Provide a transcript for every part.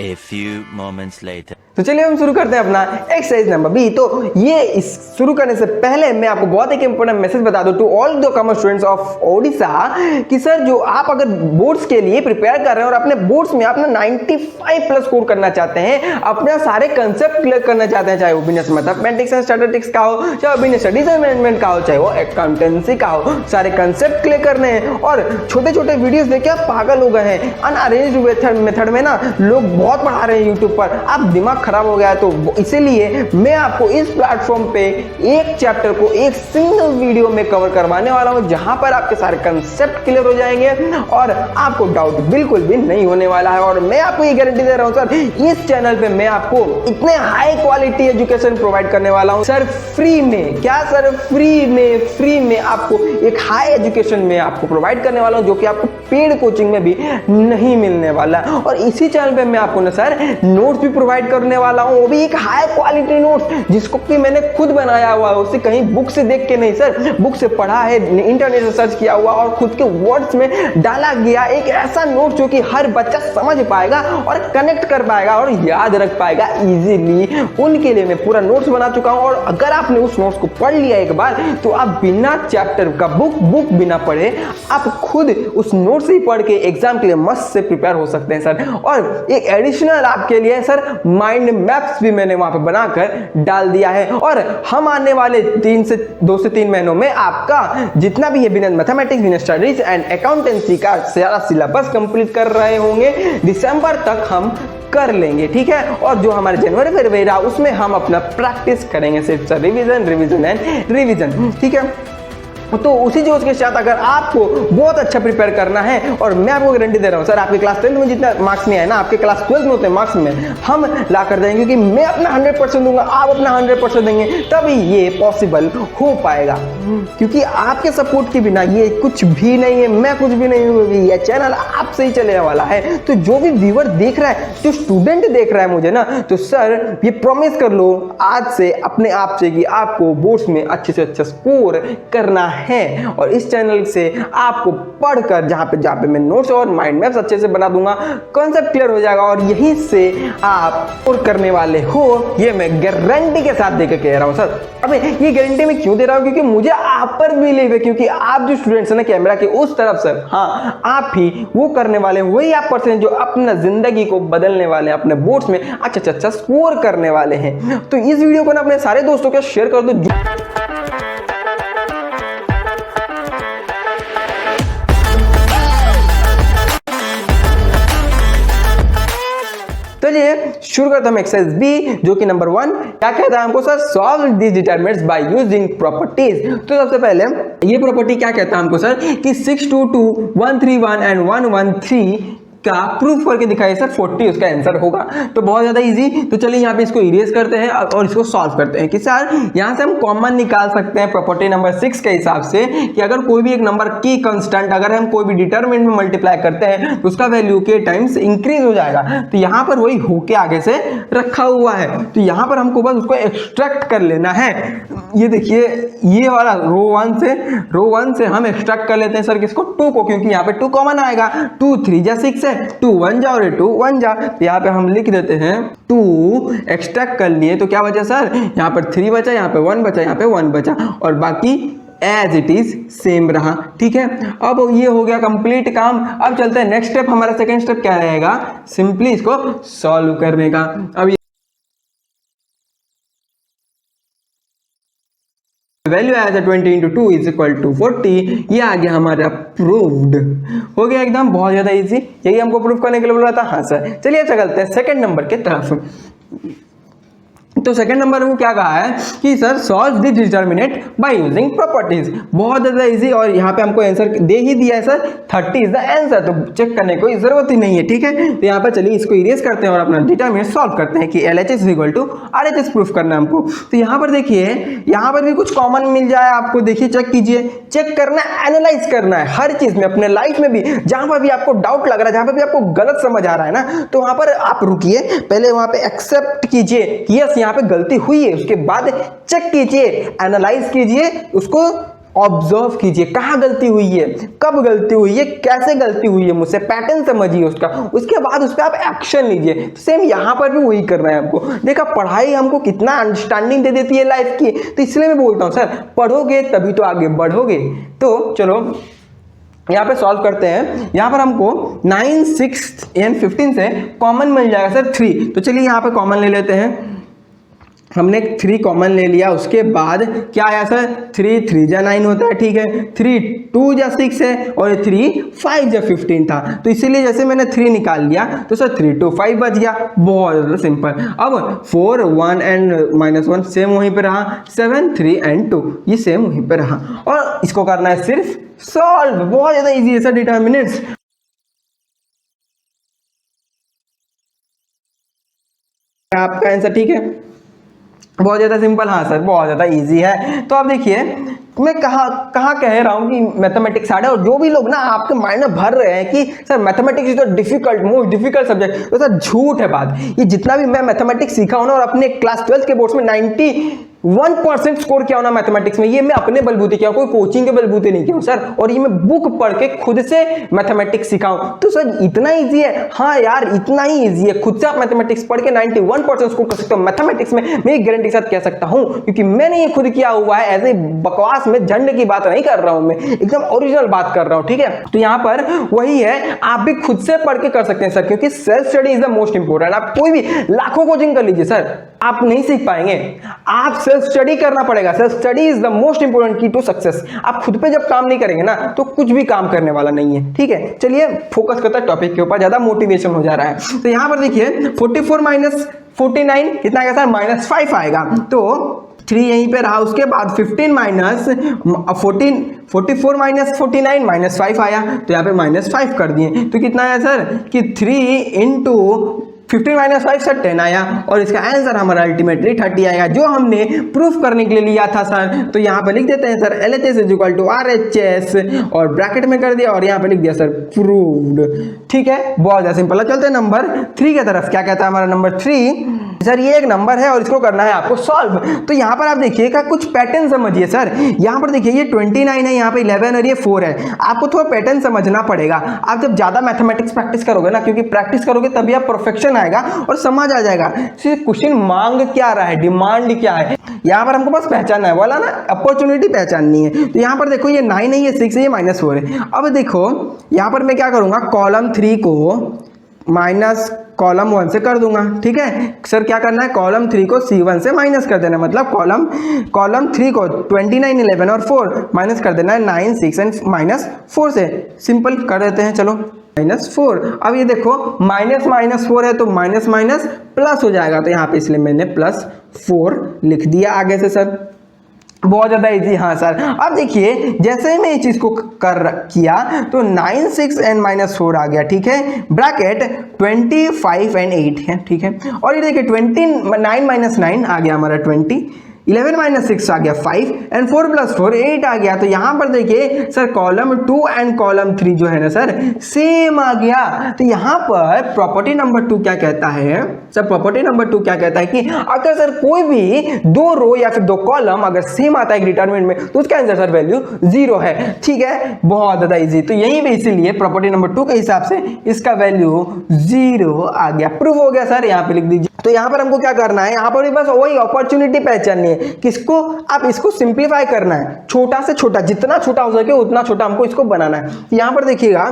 A few moments later. तो चलिए हम शुरू करते हैं अपना एक्सरसाइज नंबर बी। तो ये शुरू करने से पहले मैं आपको बहुत एक इंपॉर्टेंट मैसेज बता दूं to all the commerce students of Odisha कि सर जो आप अगर बोर्ड्स के लिए प्रिपेयर कर रहे हैं और अपने बोर्ड्स में अपना 95 प्लस स्कोर करना चाहते हैं, अपने सारे कंसेप्ट क्लियर करना चाहते हैं, चाहे वो बिजनेस मैथमेटिक्स एंड स्टैटिस्टिक्स का हो, चाहे वो बिजनेस स्टडीज एंड मैनेजमेंट का हो, चाहे वो अकाउंटेंसी का हो, सारे कंसेप्ट क्लियर करने हैं और छोटे छोटे वीडियोस देख के आप पागल हो गए हैं। अनअरेंज्ड मेथड में ना लोग बहुत पढ़ा रहे हैं यूट्यूब पर, आप दिमाग खराब हो गया है। तो इसीलिए मैं आपको इस प्लेटफॉर्म पे एक चैप्टर को एक सिंगल वीडियो में कवर करवाने वाला हूं, जहां पर आपके सारे कंसेप्ट क्लियर हो जाएंगे और आपको डाउट बिल्कुल भी नहीं होने वाला है। और मैं आपको ये गारंटी दे रहा हूं सर, इस चैनल पे मैं आपको इतने हाई क्वालिटी एजुकेशन प्रोवाइड करने वाला हूं सर, फ्री में। क्या सर? फ्री में आपको एक हाई एजुकेशन में आपको प्रोवाइड करने वाला हूं, जो कि आपको पेड कोचिंग में भी नहीं मिलने वाला। और इसी चैनल पे मैं आपको ना सर नोट्स भी प्रोवाइड करने वाला हूं, वो भी एक हाई क्वालिटी नोट्स जिसको कि मैंने खुद बनाया हुआ है, उसे कहीं बुक से देख के नहीं सर, बुक से पढ़ा है, इंटरनेट से सर्च किया हुआ और खुद के वर्ड्स में डाला गया एक ऐसा नोट जो कि हर बच्चा समझ पाएगा और कनेक्ट कर पाएगा और याद रख पाएगा इजीली। उनके लिए मैं पूरा नोट्स बना चुका हूं और अगर आपने उस नोट्स को पढ़ लिया एक बार तो आप बिना चैप्टर का बुक बिना पढ़े आप खुद उस नोट से ही पढ़ के एग्जाम के लिए मस्त से प्रिपेयर हो सकते हैं सर। और एक एडिशनल आपके लिए सर माइंड मैप्स भी मैंने वहां पे बनाकर डाल दिया है। और हम आने वाले 2 से 3 महीनों में आपका जितना भी है business mathematics, business studies and accountancy का सारा सिलेबस कंप्लीट कर रहे होंगे। दिसंबर तक हम कर लेंगे, ठीक है। और जो हमारे जनवरी फरवरी रहा उसमें हम अपना प्रैक्टिस करेंगे, सिर्फ रिवीजन एंड रिवीजन, ठीक है। तो उसी जोश के साथ अगर आपको बहुत अच्छा प्रिपेयर करना है, और मैं आपको गारंटी दे रहा हूं सर, आपके क्लास 10th में जितना मार्क्स नहीं आए ना, आपके क्लास 12th में उतने मार्क्स में हम ला कर देंगे, क्योंकि मैं अपना 100% दूंगा, आप अपना 100% देंगे, तभी ये पॉसिबल हो पाएगा। क्योंकि आपके सपोर्ट के बिना ये कुछ भी नहीं है, मैं कुछ भी नहीं हूँ, ये चैनल आपसे ही चलने वाला है। तो जो भी व्यूअर देख रहा है, जो स्टूडेंट देख रहा है मुझे ना, तो सर ये प्रॉमिस कर लो आज से अपने आप से कि आपको बोर्ड्स में अच्छे से अच्छा स्कोर करना है। और इस चैनल से आपको पढ़कर जहां पे मैं नोट्स और माइंड मैप्स अच्छे से बना दूंगा, कॉन्सेप्ट क्लियर हो जाएगा और यहीं से आप स्कोर करने वाले हो, ये मैं गारंटी के साथ देकर कह रहा हूं सर। अबे ये गारंटी मैं क्यों दे रहा हूं? क्योंकि मुझे आप पर बिलीव है, क्योंकि आप जो स्टूडेंट्स हैं ना कैमरा के उस तरफ सर, हाँ आप ही वो करने वाले हैं, वही आप पर्सन जो अपना जिंदगी को बदलने वाले हैं, अपने बोर्ड्स में अच्छा स्कोर करने वाले हैं। तो इस वीडियो को ना अपने सारे दोस्तों के शेयर कर दो। चलिए शुरू करते हैं एक्सरसाइज बी, जो कि नंबर 1 क्या कहता है हमको sir, solve this determinants by using properties. तो सबसे पहले ये प्रॉपर्टी क्या कहता है हमको सर कि 622 131 एंड 113 का प्रूफ करके दिखाइए सर, 40 उसका आंसर होगा। तो बहुत ज्यादा इजी। तो चलिए यहाँ पे इसको इरेज करते हैं और इसको सॉल्व करते हैं कि सर यहाँ से हम कॉमन निकाल सकते हैं प्रॉपर्टी नंबर 6 के हिसाब से कि अगर कोई भी एक नंबर की कांस्टेंट अगर हम कोई भी डिटरमिनेंट में मल्टीप्लाई करते हैं तो उसका वैल्यू के टाइम्स इंक्रीज हो जाएगा। तो यहाँ पर वही हो के आगे से रखा हुआ है, तो यहाँ पर हमको बस उसको एक्सट्रैक्ट कर लेना है। ये देखिए ये वाला रो 1 से हम एक्सट्रैक्ट कर लेते हैं सर किसको, 2 को, क्योंकि यहाँ पे 2 कॉमन आएगा। 2 3 जा 6 है, 2 1 जा और 2 1 जा, तो यहाँ पे हम लिख देते हैं 2 एक्सट्रैक्ट कर लिए तो क्या बचा सर, यहाँ पर 3 बचा, यहाँ पे 1 बचा, यहाँ पे 1 बचा और बाकी एज इट इज सेम रहा, ठीक है। अब ये हो गया कंप्लीट काम। अब चलते हैं नेक्स्ट स्टेप, हमारा सेकंड स्टेप क्या रहेगा, सिंपली इसको सॉल्व करने का। अब वैल्यू आया था 20 × 2 = 40, ये आ गया हमारा प्रूव्ड, हो गया एकदम बहुत ज्यादा इजी। यही हमको प्रूव करने के लिए बोला था, हाँ सर। चलिए चलते हैं सेकंड नंबर के तरफ। तो सेकंड नंबर में क्या कहा है कि sir solve this determinant by using properties, बहुत ज्यादा इजी। और यहाँ पे हमको आंसर दे ही दिया है सर, 30 इज द आंसर, तो चेक करने की कोई जरूरत ही नहीं है, ठीक है। तो यहाँ पर चलिए इसको इरेज करते हैं और अपना डिटरमिनेंट सॉल्व करते हैं कि LHS = RHS प्रूफ करना है हमको। तो यहाँ पर देखिए, यहाँ पर भी कुछ कॉमन मिल जाए आपको, देखिए चेक कीजिए, चेक करना है, एनालाइज करना है हर चीज में, अपने लाइफ में भी जहां पर भी आपको डाउट लग रहा है, जहां पर भी आपको गलत समझ आ रहा है ना, तो वहां पर आप रुकिए, पहले वहां पे एक्सेप्ट कीजिए यस यहाँ पे गलती हुई है, उसके बाद चेक कीजिए, एनालाइज कीजिए, उसको ऑब्जर्व कीजिए कहाँ गलती हुई है, कब गलती हुई है, कैसे गलती हुई है, मुझसे पैटर्न समझिए उसका, उसके बाद उस पर आप एक्शन लीजिए। तो सेम यहाँ पर भी वही करना है आपको। देखा पढ़ाई हमको कितना अंडरस्टैंडिंग दे देती है लाइफ की, तो इसलिए मैं बोलता हूँ सर पढ़ोगे तभी तो आगे बढ़ोगे। तो चलो यहाँ पे सॉल्व करते हैं। यहाँ पर हमको 9, 6 एंड 15 से कॉमन मिल जाएगा सर 3। तो चलिए यहाँ पे कॉमन ले लेते हैं। हमने 3 कॉमन ले लिया, उसके बाद क्या आया सर 3 3 जा 9 होता है, ठीक है, 3 2 जा 6 है और 3 5 जा 15 था। तो इसीलिए जैसे मैंने 3 निकाल लिया तो सर 3 2 5 बच गया, बहुत ज़्यादा सिंपल। अब 4 1 एंड -1 सेम वहीं पे रहा, 7 3 एंड 2 ये सेम वहीं पे रहा, और इसको करना है सिर्फ सॉल्व। बहुत ज़्यादा ईजी है सर डिटर्मिनेंट्स। आपका आंसर ठीक है, बहुत ज़्यादा सिंपल। हाँ सर बहुत ज़्यादा इजी है। तो आप देखिए मैं कहाँ कह रहा हूँ कि मैथमेटिक्स हार्ड है, और जो भी लोग ना आपके माइंड में भर रहे हैं कि sir mathematics is the difficult most difficult subject, तो सर झूठ है बात। ये जितना भी मैं मैथमेटिक्स सीखा हूँ ना, और अपने क्लास 12 के बोर्ड्स में 91% स्कोर किया हूँ ना मैथमेटिक्स में, ये मैं अपने बलबूते किया, कोई कोचिंग के बलबूते नहीं किया हूँ सर, और ये मैं बुक पढ़ के खुद से मैथमेटिक्स सीखा हूँ। तो सर इतना ईजी है, हाँ यार इतना ही ईजी है, खुद से आप मैथमेटिक्स पढ़ के 91% स्कोर कर सकते हो मैथमेटिक्स में, मैं एक गारंटी के साथ कह सकता हूँ, क्योंकि मैंने ये खुद किया हुआ है। ऐसे बकवास में झंड की बात नहीं कर रहा हूँ, मैं एकदम ओरिजिनल बात कर रहा हूँ, ठीक है। तो यहाँ पर वही है, आप भी खुद से पढ़ के कर सकते हैं सर, क्योंकि self study is the most important. आप कोई भी लाखों कोचिंग कर लीजिए सर, आप नहीं सीख पाएंगे, आप सेल्फ स्टडी करना पड़ेगा। Self study is the most important की टू सक्सेस। आप खुद पे जब काम नहीं करेंगे ना, तो कुछ भी काम करने वाला नहीं है, ठीक है। चलिए फोकस करते हैं टॉपिक के ऊपर, ज्यादा मोटिवेशन हो जा रहा है। तो यहाँ पर देखिए 44 माइनस 49 कितना आएगा सर, -5 आएगा। तो 3 यहीं पे रहा, उसके बाद 15 माइनस 14 44 माइनस 49 -5 आया, तो यहाँ पे -5 कर दिए, तो कितना आया सर कि 3 इंटू 15 माइनस 5 सर 10 आया, और इसका आंसर हमारा अल्टीमेटली 30 आएगा, जो हमने प्रूफ करने के लिए लिया था सर। तो यहाँ पे लिख देते हैं sir LHS is equal to RHS, और ब्रैकेट में कर दिया, और यहाँ पे लिख दिया सर प्रूव्ड, ठीक है। बहुत ज़्यादा सिंपल है। चलते हैं नंबर 3 की तरफ। क्या कहता है हमारा नंबर 3, सर ये एक नंबर है और इसको करना है आपको सॉल्व। तो यहाँ पर आप देखिएगा कुछ पैटर्न समझिए सर। यहाँ पर देखिए ये 29 है, यहाँ पे 11 और ये 4 है। आपको थोड़ा पैटर्न समझना पड़ेगा। आप जब ज़्यादा मैथमेटिक्स प्रैक्टिस करोगे ना, क्योंकि प्रैक्टिस करोगे तभी आप परफेक्शन आएगा और समझ आ जाएगा क्वेश्चन मांग क्या रहा है, डिमांड क्या है। यहाँ पर हमको बस पहचानना है, बोला ना अपॉर्चुनिटी पहचाननी है। तो यहाँ पर देखो ये 9 है, ये 6 है, ये -4 है। अब देखो यहाँ पर मैं क्या करूँगा, कॉलम 3 को माइनस कॉलम 1 से कर दूंगा, ठीक है सर। क्या करना है, कॉलम 3 को C1 से माइनस कर देना है, मतलब कॉलम 3 को 29 11 और 4 माइनस कर देना है 9 6 एंड -4 से। सिंपल कर देते हैं, चलो -4। अब ये देखो -4 है, तो माइनस माइनस प्लस हो जाएगा, तो यहाँ पे इसलिए मैंने +4 लिख दिया आगे से सर। बहुत ज़्यादा इजी। हाँ सर। अब देखिए जैसे ही मैं इस चीज़ को किया तो 9 6 एंड -4 आ गया, ठीक है, ब्रैकेट 25 एंड 8 है, ठीक है। और ये देखिए 29 - 9 आ गया हमारा 20, 11 - 6 आ गया 5 एंड 4 + 4 8 आ गया। तो यहाँ पर देखिए सर कॉलम 2 एंड कॉलम 3 जो है ना सर सेम आ गया। तो यहाँ पर प्रॉपर्टी नंबर 2 क्या कहता है सर, प्रॉपर्टी नंबर 2 क्या कहता है कि अगर सर कोई भी 2 रो या फिर 2 कॉलम अगर सेम आता है डिटरमिनेंट में, तो उसका आंसर सर वैल्यू 0 है, ठीक है। बहुत ज़्यादा इजी। तो यहीं पे इसीलिए प्रॉपर्टी नंबर 2 के हिसाब से इसका वैल्यू 0 आ गया, प्रूव हो गया सर। यहाँ पे लिख दीजिए। तो यहाँ पर हमको क्या करना है, यहाँ पर भी बस वही अपॉर्चुनिटी पहचाननी है। किसको, आप इसको सिंप्लीफाई करना है, छोटा से छोटा, जितना छोटा हो सके उतना छोटा हमको इसको बनाना है। यहाँ पर देखिएगा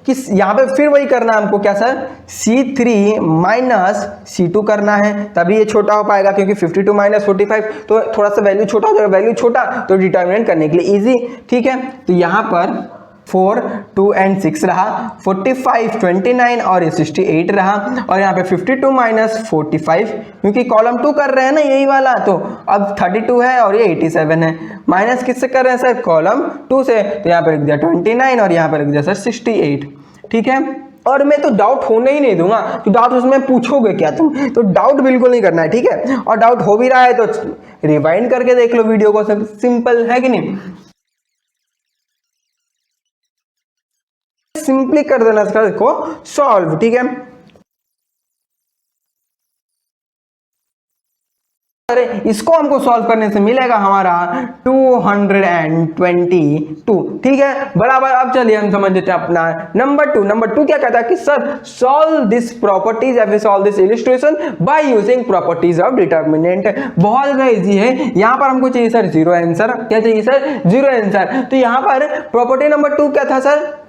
कि यहाँ पे फिर वही करना है हमको, क्या सर, C3 माइनस C2 करना है, तभी ये छोटा हो पाएगा, क्योंकि 52 - 45 तो थोड़ा सा वैल्यू छोटा हो जाएगा, वैल्यू छोटा तो डिटरमिनेंट करने के लिए इजी, ठीक है। तो यहाँ पर 4 2 एंड 6 रहा, 45 29 और 68 रहा, और यहाँ पे 52 - 45 क्योंकि कॉलम 2 कर रहे हैं ना यही वाला, तो अब 32 है और ये 87 है। माइनस किससे कर रहे हैं सर, कॉलम 2 से, तो यहाँ पे लिख दिया 29 और यहाँ पे लिख दिया सर 68, ठीक है। और मैं तो डाउट होने ही नहीं दूंगा, तो डाउट उसमें पूछोगे क्या तुम, तो डाउट बिल्कुल नहीं करना है, ठीक है। और डाउट हो भी रहा है तो रिवाइंड करके देख लो वीडियो को, सब सिंपल है कि नहीं। सिंपली कर देना इसका, देखो सॉल्व, ठीक है। इसको हमको सॉल्व करने से मिलेगा हमारा 222, ठीक है बराबर। अब चलिए हम समझ लेते हैं अपना नंबर 2 क्या कहता है कि सर सॉल्व दिस प्रॉपर्टीज या फिर solve this illustration by using properties of determinant. बहुत ज्यादा इजी है। यहां पर हमको चाहिए सर जीरो आंसर। क्या चाहिए सर? Zero answer. तो यहां पर प्रॉपर्टी नंबर 2 क्या था सर?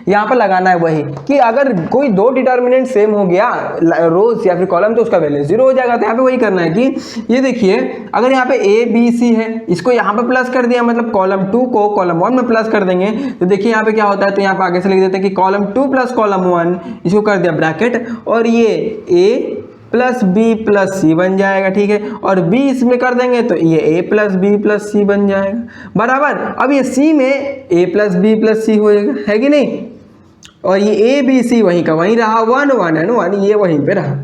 यहाँ पर लगाना है वही कि अगर कोई दो डिटर्मिनेंट सेम हो गया रोज या फिर कॉलम तो उसका वैल्यू जीरो हो जाएगा। तो यहाँ पे वही करना है कि ये देखिए अगर यहाँ पे ए बी सी है इसको यहाँ पे प्लस कर दिया मतलब कॉलम 2 को कॉलम 1 में प्लस कर देंगे तो देखिए यहाँ पे क्या होता है। तो यहाँ पे आगे से लिख देते हैं कि कॉलम 2 प्लस कॉलम 1 इसको कर दिया ब्रैकेट और ये ए प्लस बी प्लस सी बन जाएगा, ठीक है। और बी इसमें कर देंगे तो ये ए प्लस बी प्लस सी बन जाएगा बराबर। अब ये सी में ए प्लस बी प्लस सी होएगा, है कि नहीं। और ये ए बी सी वहीं का वहीं रहा, 1 1 एंड 1 ये वहीं पे रहा,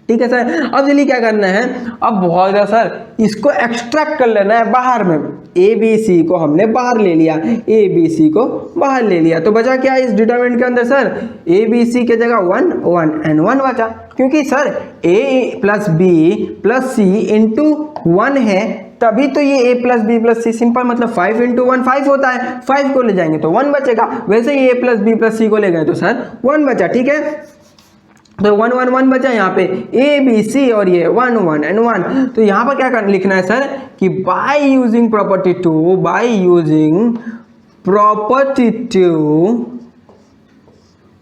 ठीक है सर। अब चलिए क्या करना है, अब बहुत ज़्यादा सर इसको एक्सट्रैक्ट कर लेना है बाहर में। ए बी सी को हमने बाहर ले लिया, ए बी सी को बाहर ले लिया तो बचा क्या इस डिटरमिनेंट के अंदर सर? ए बी सी के जगह 1 1 एंड 1 बचा, क्योंकि सर ए plus B plus C into 1 है तभी तो ये a plus B plus C simple मतलब 5 इंटू 1 5 होता है। 5 को ले जाएंगे तो 1 बचेगा। वैसे ही a प्लस बी प्लस सी को ले गए तो सर 1 बचा, ठीक है। तो 1 1 1 बचा यहाँ पे a b c और ये 1 1 एंड 1। तो यहाँ पर क्या लिखना है सर कि by using property 2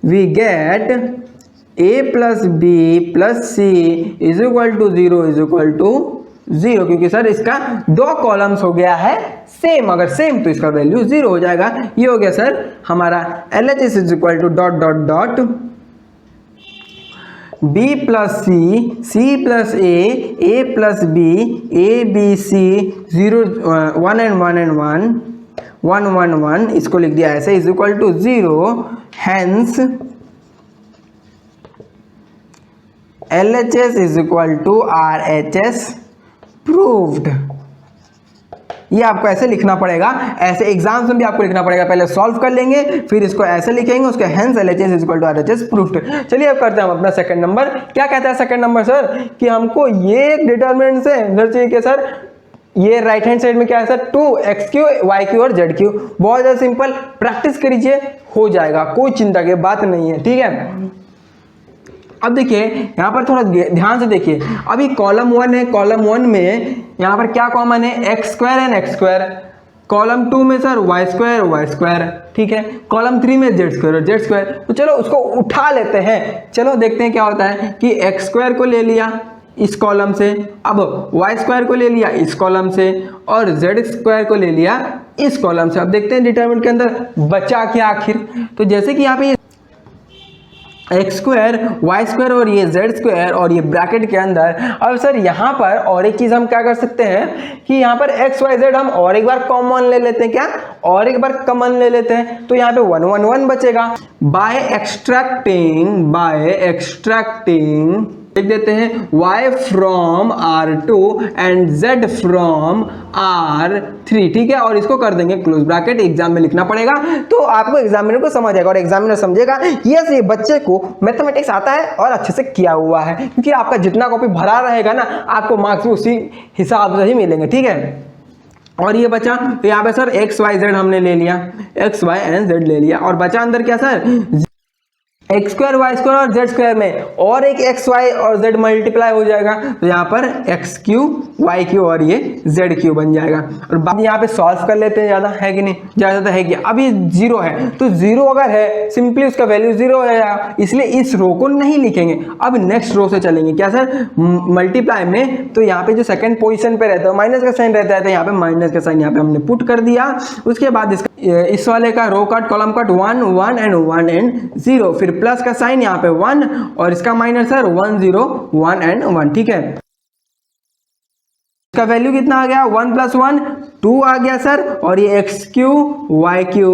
we get a plus B plus C is equal to 0 क्योंकि सर इसका दो कॉलम्स हो गया है सेम। अगर सेम तो इसका वैल्यू 0 हो जाएगा। ये हो गया सर हमारा LHS is equal to dot dot dot B plus C plus A plus B A B C 0 1 and 1 and 1 1 1 इसको लिख दिया ऐसे is equal to 0 hence LHS is equal to RHS proved. ये आपको ऐसे लिखना पड़ेगा, ऐसे एग्जाम्स में भी आपको लिखना पड़ेगा। पहले सॉल्व कर लेंगे फिर इसको ऐसे लिखेंगे, उसके hence LHS is equal to RHS proved. चलिए अब करते हैं हम अपना सेकंड नंबर। क्या कहता है सेकंड नंबर सर कि हमको ये डिटरमिनेंट से इधर चाहिए कि सर ये राइट हैंड साइड में क्या है सर 2xq yq और zq। बहुत ज़्यादा सिंपल, प्रैक्टिस करिए हो जाएगा, कोई चिंता की बात नहीं है, ठीक है। अब देखिए यहाँ पर थोड़ा ध्यान से देखिए, अभी कॉलम 1 है, कॉलम 1 में यहाँ पर क्या कॉमन है x square and x square. Column 2 में सर y स्क्वायर, ठीक है। कॉलम 3 में z स्क्वायर और z स्क्वायर। तो चलो उसको उठा लेते हैं, चलो देखते हैं क्या होता है कि x स्क्वायर को ले लिया इस कॉलम से, अब y स्क्वायर को ले लिया इस कॉलम से और z स्क्वायर को ले लिया इस कॉलम से। अब देखते हैं डिटरमिनेंट के अंदर बचा क्या आखिर। तो जैसे कि यहाँ पे एक्स स्क्वायर वाई स्क्वायर और ये जेड स्क्वायर और ये ब्रैकेट के अंदर। अब सर यहाँ पर और एक चीज़ हम क्या कर सकते हैं कि यहाँ पर एक्स वाई जेड हम और एक बार कॉमन ले लेते हैं, क्या और एक बार कॉमन ले लेते हैं। तो यहाँ पे 1 1 1 बचेगा। बाय एक्सट्रैक्टिंग लिख देते हैं y from R2 and z from R3, ठीक है। और इसको कर देंगे क्लोज ब्रैकेट, एग्जाम में लिखना पड़ेगा तो आपको एग्जामिनर को समझ आएगा और एग्जामिनर समझेगा यस ये बच्चे को मैथमेटिक्स आता है और अच्छे से किया हुआ है, क्योंकि आपका जितना कॉपी भरा रहेगा ना आपको मार्क्स भी उसी हिसाब से ही मिलेंगे, ठीक है। और ये बचा तो यहाँ पे सर एक्स वाई जेड हमने ले लिया, एक्स वाई एंड जेड ले लिया और बचा अंदर क्या sir x square Y square और जेड स्क्वायर में और एक एक्स वाई और जेड मल्टीप्लाई हो जाएगा। तो यहाँ पर एक्स क्यू वाई क्यू और ये जेड क्यू बन जाएगा। और बात यहाँ पे सॉल्व कर लेते हैं, ज़्यादा है कि नहीं, ज़्यादा है कि अब ये 0 है तो 0 अगर है सिंपली उसका वैल्यू 0 है, इसलिए इस रो को नहीं लिखेंगे। अब नेक्स्ट रो से चलेंगे, क्या सर मल्टीप्लाई में। तो यहाँ पे जो सेकंड पोजीशन पे रहता है माइनस का साइन रहता है, तो यहाँ पे माइनस का साइन यहाँ पे हमने पुट कर दिया। उसके बाद इस वाले का रो कट कॉलम कट 1 1 एंड 0, फिर प्लस का साइन यहाँ पे 1 और इसका माइनस सर 1 0 1 एंड 1, ठीक है। इसका वैल्यू कितना आ गया 1 + 1 2 आ गया सर, और ये x³ y³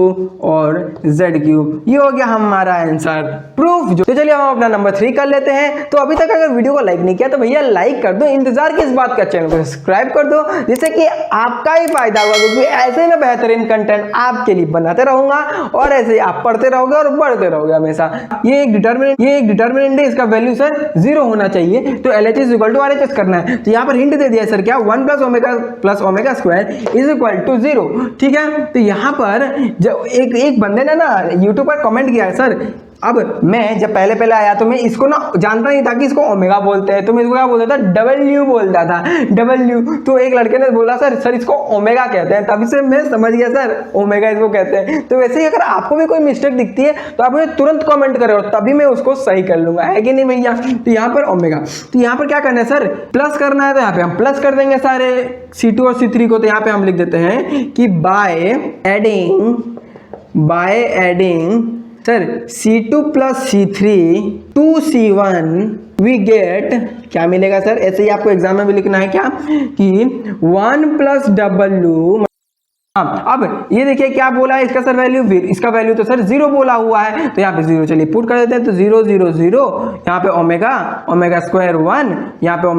और z³ ये हो गया हमारा आंसर प्रूफ। तो चलिए हम अपना नंबर 3 कर लेते हैं। तो अभी तक अगर वीडियो को लाइक नहीं किया तो भैया लाइक कर दो, इंतजार किस बात का, चैनल को सब्सक्राइब कर दो, जिससे कि आपका ही फायदा होगा, क्योंकि ऐसे ना बेहतरीन कंटेंट आपके लिए बनाते रहूंगा और ऐसे ही आप पढ़ते रहोगे और बढ़ते रहोगे हमेशा। ये एक डिटर्मिनेंट है, इसका वैल्यू सर 0 होना चाहिए, तो LHS = RHS करना है। तो यहाँ पर हिंट दे दिया सर क्या 1 + ω² = 0, ठीक है। तो यहाँ पर जब एक बंदे ने ना यूट्यूब पर कमेंट किया है सर, अब मैं जब पहले आया तो मैं इसको ना जानता नहीं था कि इसको ओमेगा बोलते हैं, तो मैं इसको क्या बोलता था, W बोलता था, W। तो एक लड़के ने बोला सर इसको ओमेगा कहते हैं, तभी से मैं समझ गया सर ओमेगा इसको कहते हैं। तो वैसे ही अगर आपको भी कोई मिस्टेक दिखती है तो आप मुझे तुरंत कमेंट करो, तभी मैं उसको सही कर लूंगा, है कि नहीं भैया। तो यहाँ पर ओमेगा, तो यहाँ पर क्या करना है सर, प्लस करना है, तो यहाँ पे हम प्लस कर देंगे सारे C2 और C3 को। तो यहाँ पे हम लिख देते हैं कि by adding sir C2 + C3 2C1 we get, क्या मिलेगा सर, ऐसे ही आपको एग्जाम में भी लिखना है क्या कि 1 + W। अब ये देखिए क्या बोला है इसका सर वैल्यू, इसका वैल्यू तो सर 0 बोला हुआ है, तो यहाँ पे 0 चलिए पुट कर देते हैं। तो 0 0 0 यहाँ पे ओमेगा ² 1, यहाँ पे ω²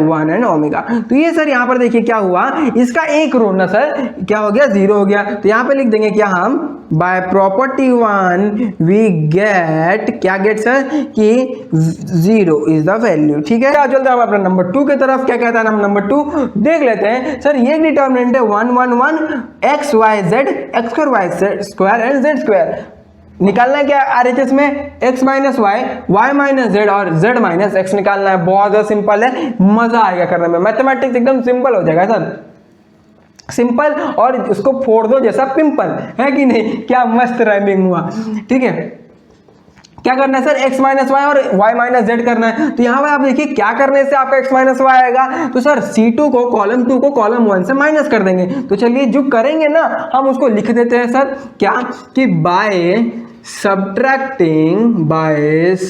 1 एंड ओमेगा। तो ये सर यहाँ पर देखिए क्या हुआ, इसका एक रो ना सर क्या हो गया 0 हो गया। तो यहाँ पे लिख देंगे क्या हम, बाय प्रॉपर्टी 1 वी गेट, क्या गेट सर कि 0 इज द वैल्यू, ठीक है। चलते हैं हम अपना नंबर 2 की तरफ। क्या कहता है नंबर 2 देख लेते हैं सर। ये डिटर्मिनेंट है 1 1 1 x y z x² y² and z²। निकालना है क्या RHS में, x - y y - z और z - x निकालना है। बहुत ज्यादा सिंपल है, मजा आएगा करने में, मैथमेटिक्स एकदम सिंपल हो जाएगा सर, सिंपल, और उसको फोड़ दो जैसा पिंपल, है कि नहीं। क्या मस्त राइमिंग हुआ, ठीक है। क्या करना है सर, x - y और y - z करना है। तो यहाँ पर आप देखिए क्या करने से आपका x - y आएगा, तो सर C2 को कॉलम 2 को कॉलम 1 से माइनस कर देंगे। तो चलिए जो करेंगे ना हम उसको लिख देते हैं सर क्या कि बाय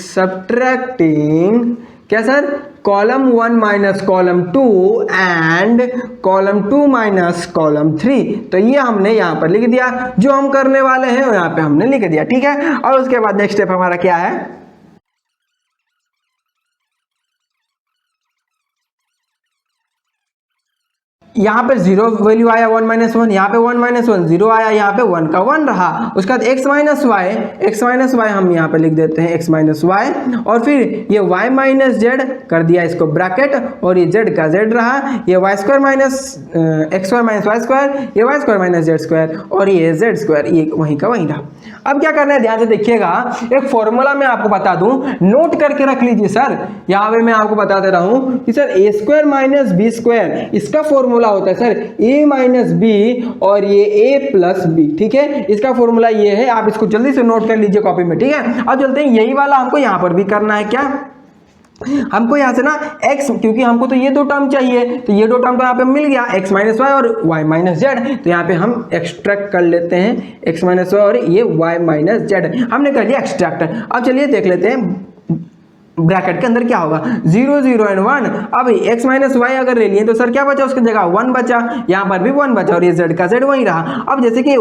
सब्ट्रैक्टिंग क्या sir, column 1 - column 2 and column 2 - column 3। तो ये हमने यहाँ पर लिख दिया, जो हम करने वाले हैं यहाँ पे हमने लिख दिया, ठीक है। और उसके बाद नेक्स्ट स्टेप हमारा क्या है, यहाँ पे 0 वैल्यू आया 1 - 1, यहाँ पे 1 - 1 0 आया, यहाँ पे 1 का 1 रहा। उसके बाद x - y हम यहाँ पे लिख देते हैं x - y, और फिर ये y - z कर दिया इसको ब्रैकेट, और ये z का z रहा, ये y² - x² - y², ये y² - z², और ये z², ये वहीं का वहीं रहा। अब क्या करना है ध्यान से देखिएगा, एक फॉर्मूला मैं आपको बता दूं, नोट करके रख लीजिए सर। यहाँ पे मैं आपको बता दे रहा हूं कि सर a² - b², इसका फॉर्मूला होता है सर a - b और ये a + b, ठीक है। इसका फॉर्मूला ये है, आप इसको जल्दी से नोट कर लीजिए कॉपी में, ठीक है। अब चलते हैं, यही वाला हमको यहाँ पर भी करना है। क्या हमको यहाँ से ना x, क्योंकि हमको तो ये दो टर्म चाहिए, तो ये दो टर्म तो यहाँ पे मिल गया, x - y और y - z। तो यहाँ पे हम एक्सट्रैक्ट कर लेते हैं x - y और ये y - z, हमने कर दिया एक्सट्रैक्ट। अब चलिए देख लेते हैं ब्रैकेट के अंदर क्या होगा, 0 0 एंड 1। अब x - y अगर ले लिए तो सर क्या बचा, उसकी जगह 1 बचा, यहाँ पर भी 1 बचा, और ये z का z वही रहा। अब जैसे कि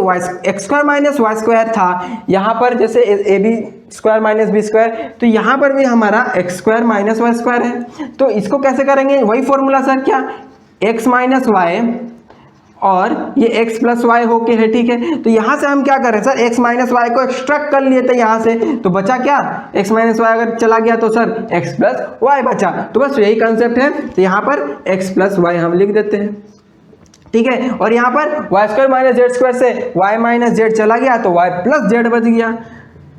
x² - y² था, यहाँ पर जैसे ab² - b², तो यहाँ पर भी हमारा x² - y² है। तो इसको कैसे करेंगे, वही फॉर्मूला सर, क्या x - y और ये x + y होके है, ठीक है। तो यहाँ से हम क्या करें सर, x - y को एक्सट्रैक्ट कर लिए थे यहाँ से, तो बचा क्या, x - y अगर चला गया तो सर x + y बचा। तो बस यही कंसेप्ट है, तो यहाँ पर x + y हम लिख देते हैं, ठीक है। और यहाँ पर y² - z² से y - z चला गया तो y + z बच गया,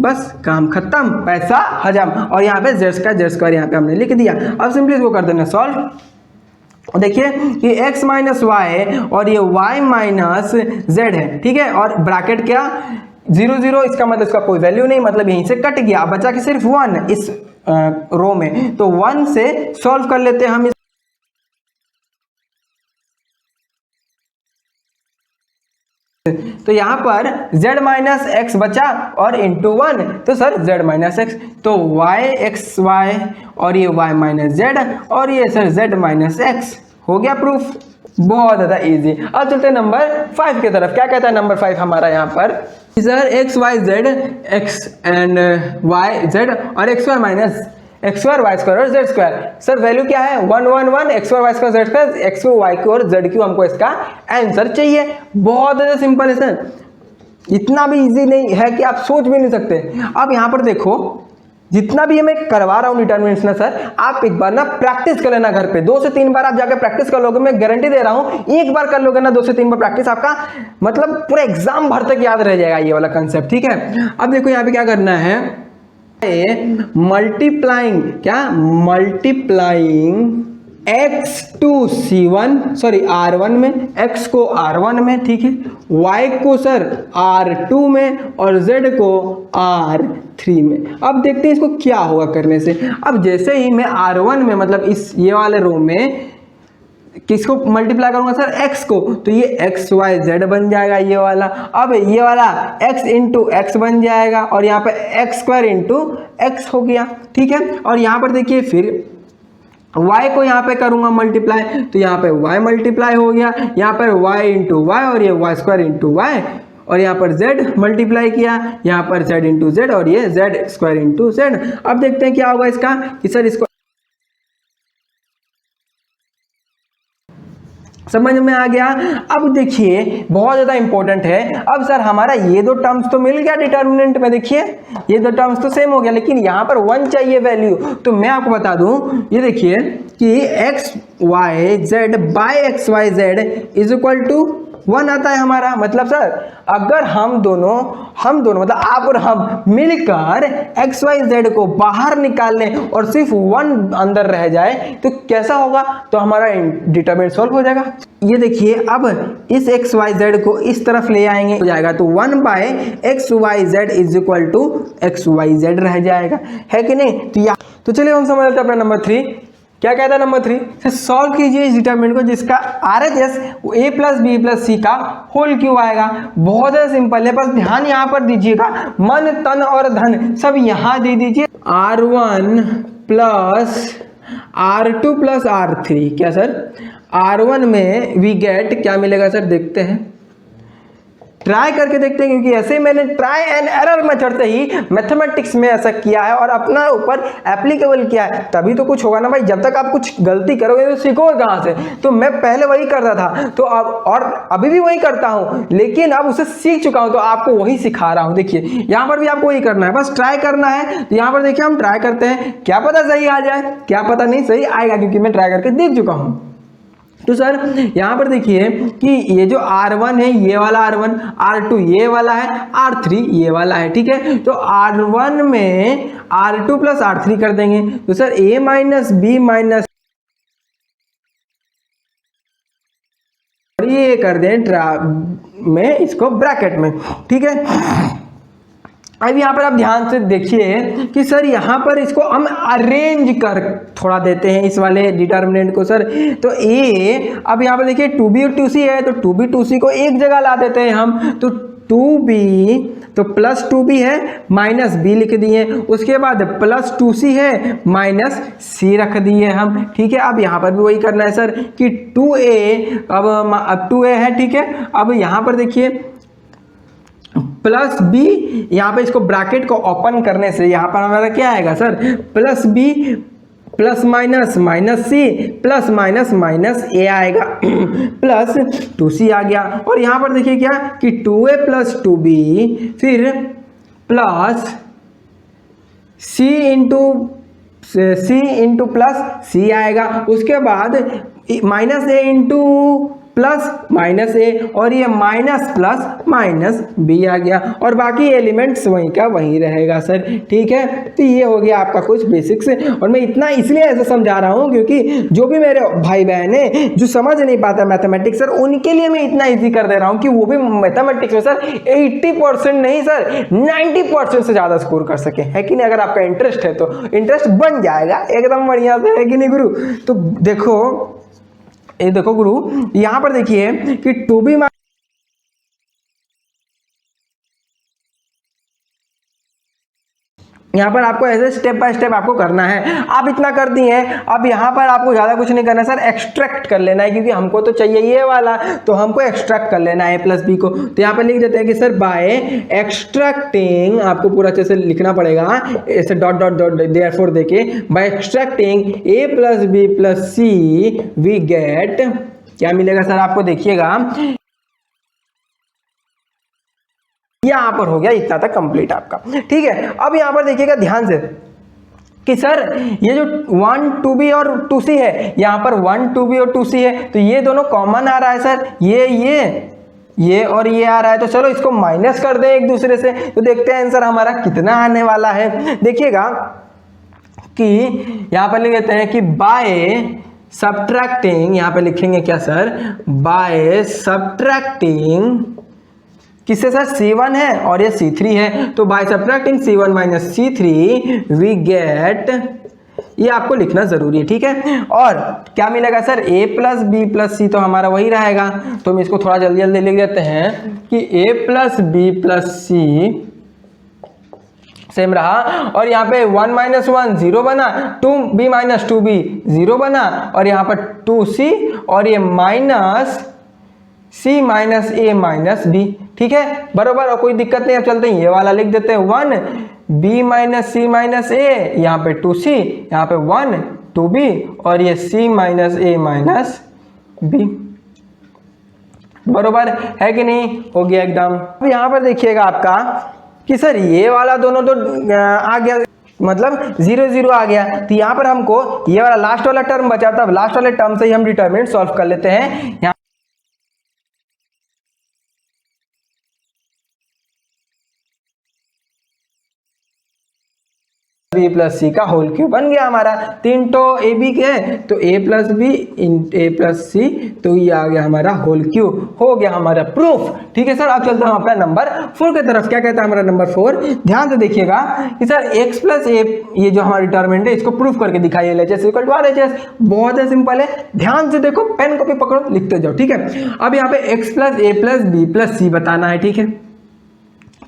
बस काम खत्म, पैसा हजम। और यहाँ पे z का z² यहाँ पे हमने लिख दिया। अब सिंपली इसको कर देना सॉल्व। देखिए कि x - y और ये y - z है, ठीक है। और ब्रैकेट क्या 0 0, इसका मतलब इसका कोई वैल्यू नहीं, मतलब यहीं से कट गया, बचा कि सिर्फ 1 इस रो में। तो 1 से सॉल्व कर लेते हैं हम। तो यहाँ पर z - x बचा और इंटू 1, तो सर z - x, तो y x y और ये y - z और ये सर z - x हो गया प्रूफ, बहुत ज़्यादा इजी। अब चलते हैं नंबर 5 की तरफ। क्या कहता है नंबर 5 हमारा यहाँ पर, sir x Y z x and y z और x y minus x square Y square और जेड स्क्वायर। सर वैल्यू क्या है 1 1 1 x y y square z square, x cube y cube और जेड क्यू हमको इसका answer चाहिए। बहुत ज़्यादा सिंपल है सर, इतना भी इजी नहीं है कि आप सोच भी नहीं सकते। अब यहाँ पर देखो, जितना भी मैं करवा रहा हूँ डिटर्मिनेंट्स ना सर, आप एक बार ना प्रैक्टिस कर लेना घर पे, 2 से 3 बार आप जाकर प्रैक्टिस कर लोगे, मैं गारंटी दे रहा हूँ। एक बार कर लोगे ना 2 से 3 बार प्रैक्टिस, आपका मतलब पूरा एग्जाम भर तक याद रह जाएगा ये वाला कंसेप्ट, ठीक है। अब देखो यहाँ पे क्या करना है, मल्टीप्लाइंग, क्या multiplying x to C1 sorry R1 में, x को R1 में, ठीक है, y को सर R2 में और z को R3 में। अब देखते हैं इसको क्या होगा करने से। अब जैसे ही मैं R1 में मतलब इस ये वाले रो में किसको मल्टीप्लाई करूंगा सर, x को, तो ये x y z बन जाएगा ये वाला। अब ये वाला x इंटू एक्स बन जाएगा और यहाँ पे एक्स स्क्वायर इंटू एक्स हो गया, ठीक है। और यहाँ पर देखिए फिर y को यहाँ पे करूंगा मल्टीप्लाई, तो यहाँ पे y मल्टीप्लाई हो गया, यहाँ पर y इंटू वाई और ये y स्क्वायर इंटू वाई, और यहाँ पर z मल्टीप्लाई किया, यहाँ पर z इंटू जेड और ये z स्क्वायर इंटू जेड। अब देखते हैं क्या होगा इसका, कि सर इसको समझ में आ गया। अब देखिए बहुत ज़्यादा इंपॉर्टेंट है, अब सर हमारा ये 2 टर्म्स तो मिल गया डिटर्मिनेंट में, देखिए ये 2 टर्म्स तो सेम हो गया, लेकिन यहाँ पर 1 चाहिए वैल्यू। तो मैं आपको बता दूं, ये देखिए कि X Y Z by X Y Z is equal to 1 आता है हमारा। मतलब सर अगर हम दोनों मतलब आप और हम मिलकर एक्स वाई जेड को बाहर निकाल लें और सिर्फ 1 अंदर रह जाए तो कैसा होगा, तो हमारा डिटरमिनेंट सॉल्व हो जाएगा। ये देखिए अब इस एक्स वाई जेड को इस तरफ ले आएंगे, हो जाएगा तो 1 by X Y Z is equal to X Y Z रह जाएगा, है कि नहीं। तो चलिए हम समझ लेते हैं अपना नंबर 3। क्या कहता है नंबर 3, सॉल्व कीजिए इस डिटरमिनेंट को जिसका RHS a plus B plus c का होल क्यूब आएगा। बहुत ज़्यादा सिंपल है, बस ध्यान यहाँ पर दीजिएगा, मन तन और धन सब यहाँ दे दीजिए। R1 plus R2 plus R3, क्या सर R1 में वी गेट क्या मिलेगा सर, देखते हैं, ट्राई करके देखते हैं, क्योंकि ऐसे ही मैंने ट्राई एंड एरर मेथड से ही मैथमेटिक्स में ऐसा किया है और अपना ऊपर एप्लीकेबल किया है, तभी तो कुछ होगा ना भाई। जब तक आप कुछ गलती करोगे तो सीखोगे कहाँ से। तो मैं पहले वही करता था, तो अब और अभी भी वही करता हूँ, लेकिन अब उसे सीख चुका हूँ तो आपको वही सिखा रहा हूँ। देखिए यहाँ पर भी आपको वही करना है, बस ट्राई करना है। तो यहाँ पर देखिए हम ट्राई करते हैं, क्या पता सही आ जाए, क्या पता नहीं सही आएगा, क्योंकि मैं ट्राई करके देख चुका हूँ। तो सर यहाँ पर देखिए कि ये जो R1 है ये वाला R1, R2 ये वाला है, R3 ये वाला है, ठीक है। तो R1 में R2 प्लस R3 कर देंगे, तो sir a minus B minus और ये कर दें में इसको ब्रैकेट में, ठीक है। अब यहाँ पर आप ध्यान से देखिए कि सर यहाँ पर इसको हम अरेंज कर थोड़ा देते हैं इस वाले डिटर्मिनेंट को सर। तो a, अब यहाँ पर देखिए 2b और 2c है, तो 2b 2c को एक जगह ला देते हैं हम, तो 2b तो प्लस 2b है माइनस b लिख दिए, उसके बाद प्लस 2c है माइनस c रख दिए हम, ठीक है। अब यहाँ पर भी वही करना है सर कि 2a अब 2a है, ठीक है। अब यहाँ पर देखिए प्लस बी, यहाँ पे इसको ब्रैकेट को ओपन करने से यहाँ पर हमारा क्या आएगा sir, plus B plus minus minus c plus minus minus a आएगा प्लस 2c आ गया। और यहाँ पर देखिए क्या कि 2a प्लस 2b फिर plus c into plus c आएगा, उसके बाद minus a into plus minus a और ये माइनस प्लस माइनस बी आ गया, और बाकी एलिमेंट्स वहीं का वहीं रहेगा सर, ठीक है। तो ये हो गया आपका कुछ बेसिक्स, और मैं इतना इसलिए ऐसे समझा रहा हूँ क्योंकि जो भी मेरे भाई बहन है जो समझ नहीं पाता मैथमेटिक्स सर, उनके लिए मैं इतना ईजी कर दे रहा हूँ कि वो भी मैथमेटिक्स में सर 80% नहीं सर 90% से ज़्यादा स्कोर कर सके, है कि नहीं। अगर आपका इंटरेस्ट है तो इंटरेस्ट बन जाएगा एकदम बढ़िया से, है कि नहीं गुरु। तो देखो ये देखो गुरु, यहाँ पर देखिए कि 2b यहाँ पर आपको ऐसे स्टेप बाय स्टेप आपको करना है। आप इतना कर दिए हैं, अब यहाँ पर आपको ज़्यादा कुछ नहीं करना सर, एक्सट्रैक्ट कर लेना है, क्योंकि हमको तो चाहिए ये वाला, तो हमको एक्सट्रैक्ट कर लेना है a प्लस बी को। तो यहाँ पर लिख देते हैं कि सर बाय एक्सट्रैक्टिंग, आपको पूरा अच्छे से लिखना पड़ेगा ऐसे डॉट डॉट डॉट देयरफॉर देके, by extracting a plus B plus C we get, क्या मिलेगा सर आपको, देखिएगा यहाँ पर हो गया इतना तक कंप्लीट आपका। ठीक है, अब यहाँ पर देखिएगा ध्यान से कि सर ये जो 1 2b और 2c है, यहाँ पर 1 2b और 2c है, तो ये दोनों कॉमन आ रहा है सर, ये और ये आ रहा है, तो चलो इसको माइनस कर दें एक दूसरे से, तो देखते हैं आंसर हमारा कितना आने वाला है। देखिएगा कि यहाँ पर लिख देते हैं कि बाय सब्ट्रैक्टिंग, यहाँ पे लिखेंगे क्या सर, बाय सब्ट्रैक्टिंग किससे सर, C1 है और ये C3 है, तो by subtracting C1 minus C3 we get, ये आपको लिखना जरूरी है। ठीक है, और क्या मिलेगा sir, a plus B plus c, तो हमारा वही रहेगा, तो हम इसको थोड़ा जल्दी जल्दी लिख देते हैं कि a plus B plus C same रहा, और यहाँ पे 1 माइनस 1 0 बना, 2b माइनस 2b 0 बना, और यहाँ पर 2c और ये minus c minus a minus b। ठीक है, बरोबर, और कोई दिक्कत नहीं। अब चलते हैं ये वाला लिख देते हैं 1 b minus c minus a, यहाँ पे 2c, यहाँ पे 1 2b और ये c minus a minus b, बरोबर है कि नहीं, हो गया एकदम। अब यहाँ पर देखिएगा आपका कि सर ये वाला दोनों तो आ गया, मतलब 0 0 आ गया, तो यहाँ पर हमको ये वाला लास्ट वाला टर्म बचा था, लास्ट वाले टर्म से ही हम डिटरमिनेंट सॉल्व कर लेते हैं। यहाँ बी प्लस सी का होल क्यूब बन गया हमारा, 3 तो ए बी के हैं, तो a plus b in a plus c, तो ये आ गया हमारा होल क्यूब, हो गया हमारा प्रूफ। ठीक है सर, अब चलते हैं अपना नंबर 4 की तरफ। क्या कहता है हमारा नंबर 4, ध्यान से देखिएगा कि सर x प्लस ए, ये जो हमारा डिटरमिनेंट है इसको प्रूफ करके दिखाइए, LHS इक्वल टू RHS, बहुत ही सिंपल है, ध्यान से देखो, पेन कॉपी पकड़ो, लिखते जाओ। ठीक है, अब यहाँ पे x प्लस ए प्लस बी प्लस सी बताना है। ठीक है,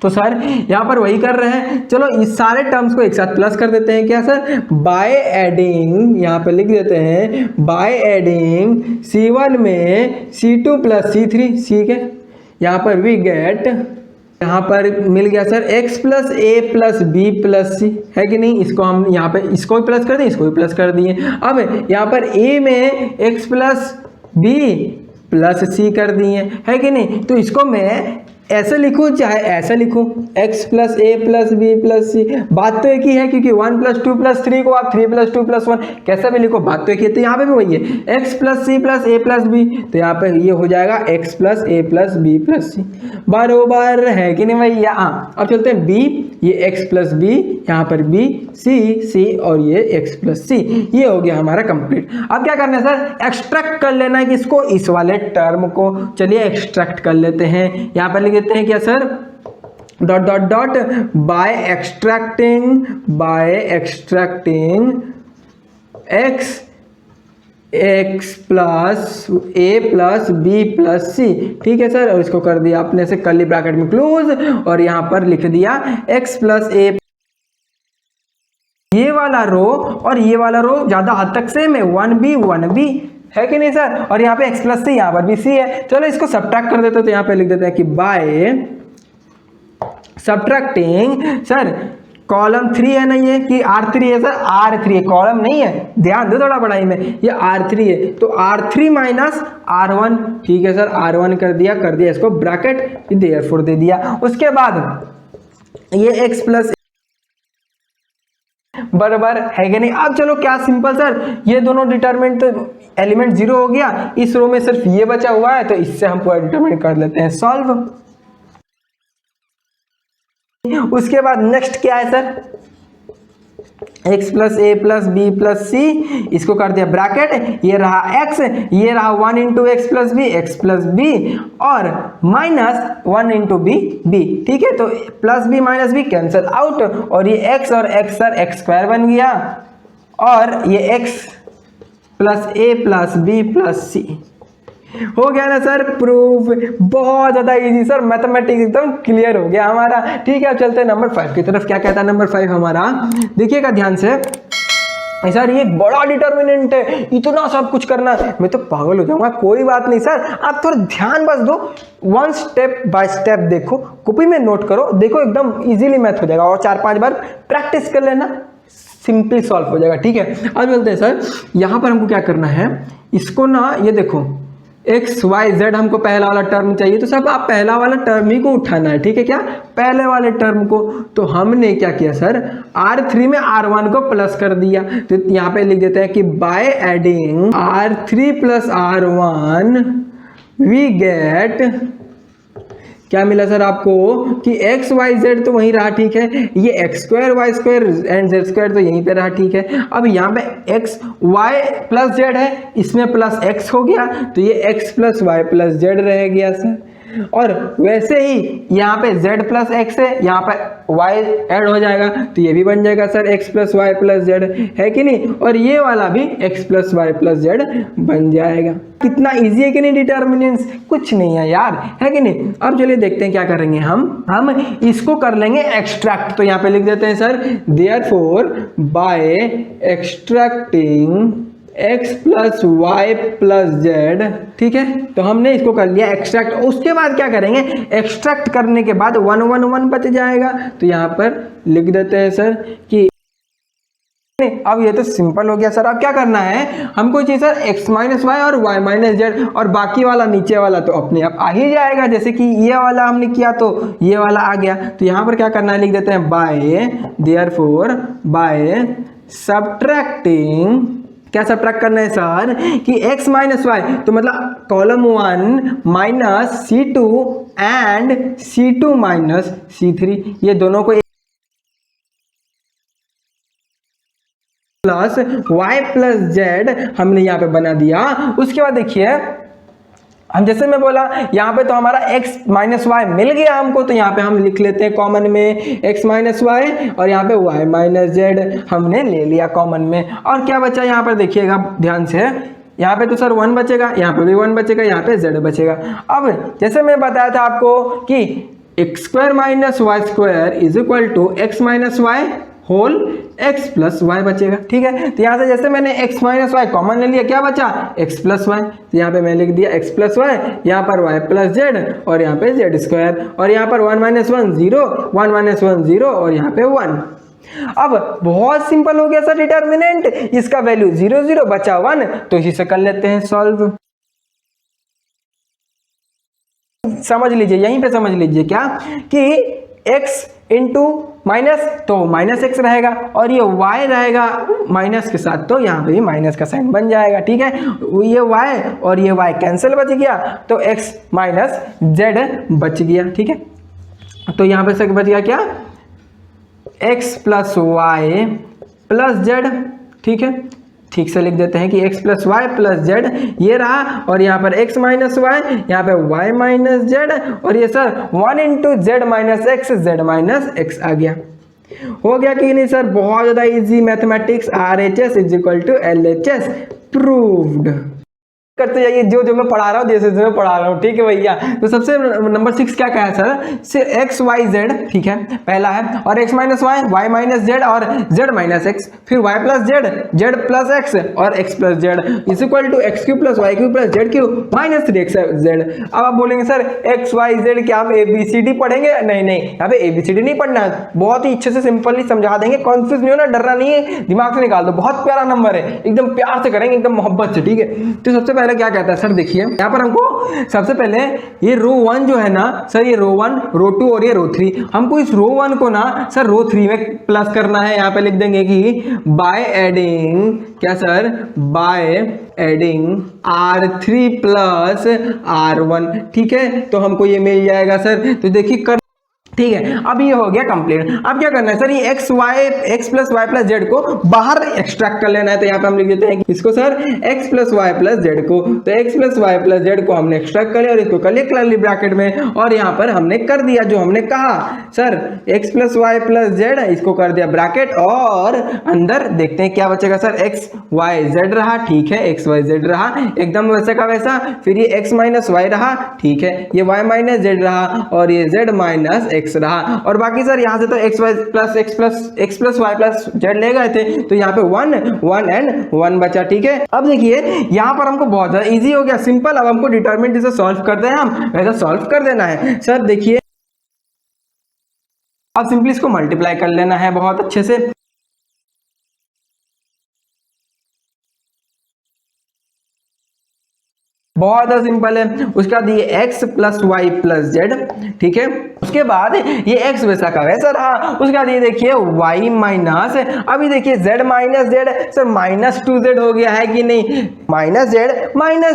तो सर यहाँ पर वही कर रहे हैं, चलो इस सारे टर्म्स को एक साथ प्लस कर देते हैं। क्या सर, बाय एडिंग, यहाँ पे लिख देते हैं बाय एडिंग C1 में C2 प्लस C3, ठीक है, यहाँ पर वी गेट, यहाँ पर मिल गया सर x प्लस ए प्लस बी प्लस सी, है कि नहीं, इसको हम यहाँ पे इसको भी प्लस कर दिए, इसको भी प्लस कर दिए। अब यहाँ पर a में x प्लस बी प्लस सी कर दिए, है कि नहीं, तो इसको मैं ऐसे लिखूं चाहे ऐसे लिखूं, x प्लस ए प्लस बी प्लस सी, बात तो एक ही है, क्योंकि 1 प्लस 2 प्लस 3 को आप 3 प्लस 2 प्लस 1 कैसे भी लिखो, बात तो एक ही है। तो यहाँ पे भी वही है, x प्लस सी प्लस ए प्लस बी, तो यहाँ पे ये हो जाएगा x प्लस ए प्लस बी प्लस सी, बरोबर है कि नहीं भैया। हाँ, अब चलते हैं b, ये x प्लस बी, यहाँ पर b c और ये x प्लस सी, ये हो गया हमारा कंप्लीट। अब क्या करना है सर, एक्सट्रैक्ट कर लेना है किसको, इस वाले टर्म को, चलिए एक्सट्रैक्ट कर लेते हैं। यहाँ पर लिख देते हैं क्या sir, dot dot dot by extracting x plus A plus B plus c, ठीक है सर, और इसको कर दिया आपने से कर्ली ब्रैकेट में क्लोज, और यहाँ पर लिख दिया x प्लस ए, ये वाला रो और ये वाला रो ज्यादा हद तक सेम है, 1b है कि नहीं सर, और यहाँ पे x प्लस सी, यहाँ पर भी c है। चलो इसको सब्ट्रैक्ट कर देते हैं, तो यहाँ पे लिख देते हैं कि बाय सब्ट्रैक्टिंग, सर कॉलम 3 है ना, ये कि R3 है सर, R3 है, कॉलम नहीं है, ध्यान दो थोड़ा पढ़ाई में, ये R3 है, तो R3 माइनस R1, ठीक है सर, R1 कर दिया इसको ब्रैकेट देयरफॉर दे दिया। उसके बाद ये x प्लस, बराबर है कि नहीं। अब चलो क्या सिंपल सर, ये दोनों डिटरमिनेंट तो एलिमेंट 0 हो गया, इस रो में सिर्फ ये बचा हुआ है, तो इससे हम पूरा डिटरमिनेंट कर लेते हैं सॉल्व। उसके बाद नेक्स्ट क्या है सर, x प्लस ए प्लस बी प्लस सी, इसको कर दिया ब्रैकेट, ये रहा x, ये रहा 1 into X plus B, X plus B, और माइनस 1 इंटू बी, बी, ठीक है, तो plus B minus B cancel out, और ये x और x सर x स्क्वायर बन गया, और ये x प्लस ए प्लस बी प्लस सी, हो गया ना सर प्रूफ। बहुत ज्यादा इजी सर, मैथमेटिक्स एकदम क्लियर हो गया हमारा। ठीक है, अब चलते हैं नंबर 5 की तरफ। क्या कहता है नंबर 5 हमारा, देखिएगा ध्यान से। सर ये एक बड़ा डिटर्मिनेंट है, इतना सब कुछ करना, मैं तो पागल हो जाऊंगा। कोई बात नहीं सर, आप थोड़ा ध्यान बस दो, वन स्टेप बाय स्टेप देखो, कॉपी में नोट करो, देखो एकदम इजीली मैथ हो जाएगा। और 4-5 बार प्रैक्टिस कर लेना, सिंपली सॉल्व हो जाएगा। ठीक है, अब चलते हैं सर, यहाँ पर हमको क्या करना है, इसको ना ये देखो एक्स वाई जेड हमको पहला वाला टर्म चाहिए, तो सब आप पहला वाला टर्म ही को उठाना है। ठीक है, क्या पहले वाले टर्म को। तो हमने क्या किया सर, R3 में R1 को प्लस कर दिया, तो यहाँ पे लिख देते हैं कि by adding R3 plus R1 we get, क्या मिला सर आपको कि एक्स वाई जेड तो वहीं रहा। ठीक है, ये X square Y square and Z square तो यहीं पे रहा। ठीक है, अब यहाँ पे एक्स वाई प्लस जेड है, इसमें प्लस एक्स हो गया, तो ये X plus Y plus Z रह गया सर। और वैसे ही यहाँ पे z प्लस एक्स है, यहाँ पे y ऐड हो जाएगा, तो ये भी बन जाएगा sir x plus Y plus Z, है कि नहीं। और ये वाला भी x plus Y plus Z बन जाएगा। कितना इजी है कि नहीं, डिटर्मिनेंट्स कुछ नहीं है यार, है कि नहीं। अब चलिए देखते हैं क्या करेंगे हम इसको कर लेंगे एक्सट्रैक्ट। तो यहाँ पे लिख देते हैं sir, therefore by extracting x plus Y plus Z. ठीक है, तो हमने इसको कर लिया एक्सट्रैक्ट। उसके बाद क्या करेंगे, एक्सट्रैक्ट करने के बाद 1 1 1 बच जाएगा, तो यहाँ पर लिख देते हैं सर कि अब ये तो सिंपल हो गया सर। अब क्या करना है हमको चाहिए सर x माइनस वाई और y माइनस जेड, और बाकी वाला नीचे वाला तो अपने आप आ ही जाएगा, जैसे कि ये वाला हमने किया तो ये वाला आ गया। तो यहाँ पर क्या करना है, लिख देते हैं बाय देयरफॉर बाय सब्ट्रैक्टिंग, क्या सब्ट्रैक्ट करना है सर कि x माइनस वाई, तो मतलब column 1 minus C2 and C2 minus C3, ये दोनों को प्लस y प्लस जेड हमने यहाँ पे बना दिया। उसके बाद देखिए हम जैसे मैं बोला यहाँ पे तो हमारा x माइनस वाई मिल गया हमको, तो यहाँ पे हम लिख लेते हैं कॉमन में x माइनस वाई, और यहाँ पे y माइनस जेड हमने ले लिया कॉमन में। और क्या बचा यहाँ पर देखिएगा ध्यान से, यहाँ पे तो सर 1 बचेगा, यहाँ पे भी 1 बचेगा, यहाँ पे z बचेगा। अब जैसे मैं बताया था आपको कि X square minus Y square is equal to X minus Y whole x plus Y बचेगा। ठीक है, तो यहाँ से जैसे मैंने x माइनस वाई कॉमन ले लिया, क्या बचा x प्लस वाई, तो यहाँ पे मैं लिख दिया x प्लस वाई, यहाँ पर y प्लस जेड, और यहाँ पे जेड स्क्वायर, और यहाँ पर 1 माइनस 1 0, 1 माइनस 1 0, और यहाँ पे 1। अब बहुत सिंपल हो गया सर डिटर्मिनेंट, इसका वैल्यू 0 0 बचा 1, तो इसी से कर लेते हैं सॉल्व। समझ लीजिए, यहीं पे समझ लीजिए क्या कि x इंटू माइनस तो माइनस एक्स रहेगा, और ये y रहेगा माइनस के साथ, तो यहाँ पे भी माइनस का साइन बन जाएगा। ठीक है, ये y और ये y कैंसिल बच गया, तो x माइनस जेड बच गया। ठीक है, तो यहाँ पे से बच गया क्या, x plus Y plus Z. ठीक है, ठीक से लिख देते हैं कि x plus Y plus Z ये रहा, और यहाँ पर x माइनस वाई, यहाँ पे y माइनस जेड, और ये sir 1 into z minus x, z minus x आ गया। हो गया कि नहीं सर, बहुत ज़्यादा easy mathematics, RHS is equal to LHS proved. करते जाइए जो जो मैं पढ़ा रहा हूँ, जैसे मैं पढ़ा रहा हूँ। ठीक है भैया, तो सबसे नंबर 6 क्या कहा है सर, सिर्फ एक्स वाई जेड, ठीक है पहला है, और x minus y, y minus z, और जेड माइनस एक्स, फिर y plus z, z plus x, और x plus z is equal to x cube plus y cube plus z cube minus 3x z. अब आप बोलेंगे sir x Y Z क्या हम ABCD पढ़ेंगे? नहीं नहीं, यहाँ पे ABCD नहीं पढ़ना है, बहुत ही अच्छे से सिंपली समझा देंगे, कॉन्फ्यूज नहीं होना, डरना नहीं है, दिमाग से निकाल दो, बहुत प्यारा नंबर है, एकदम प्यार से करेंगे, एकदम मोहब्बत से। ठीक है, तो सबसे पहले क्या कहता है सर, देखिए यहाँ पर हमको सबसे पहले ये रो 1 जो है ना सर, ये रो 1 रो 2 और ये रो 3, हमको इस रो 1 को ना सर रो 3 में प्लस करना है। यहाँ पे लिख देंगे कि बाय एडिंग, क्या sir, bye adding R3 plus R1। ठीक है, तो हमको ये मिल जाएगा सर। तो देखिए कर ठीक है, अब ये हो गया कंप्लीट। अब क्या करना है सर, ये x plus Y plus Z को बाहर एक्सट्रैक्ट कर लेना है। तो यहाँ पे हम लिख देते हैं इसको sir x plus Y plus Z को, तो x plus Y plus Z को हमने एक्सट्रैक्ट कर लिया और इसको कर लिया कर्ली ब्रैकेट में, और यहाँ पर हमने कर दिया जो हमने कहा sir x plus Y plus Z, इसको कर दिया ब्रैकेट और अंदर देखते हैं क्या बचेगा सर, x y z रहा, ठीक है, x y z रहा एकदम वैसा का वैसा, फिर ये x माइनस वाई रहा, ठीक है, ये y माइनस जेड रहा और ये z माइनस x रहा, और बाकी सर यहाँ से तो x plus Y plus z ले गए थे, तो यहाँ पे 1 एंड 1 बचा, ठीक है। अब देखिए यहाँ पर हमको बहुत ज्यादा इजी हो गया, सिंपल। अब हमको डिटरमिनेंट जैसे सॉल्व करते हैं हम वैसा सॉल्व कर देना है सर। देखिए अब सिंपली इसको मल्टीप्लाई कर लेना है बहुत अच्छे से, बहुत ज़्यादा सिंपल है। उसके बाद ये x plus Y plus Z, ठीक है, उसके बाद ये x वैसा का वैसा रहा, उसके बाद ये देखिए y माइनस, अभी देखिए z minus Z, sir minus 2z हो गया है कि नहीं, माइनस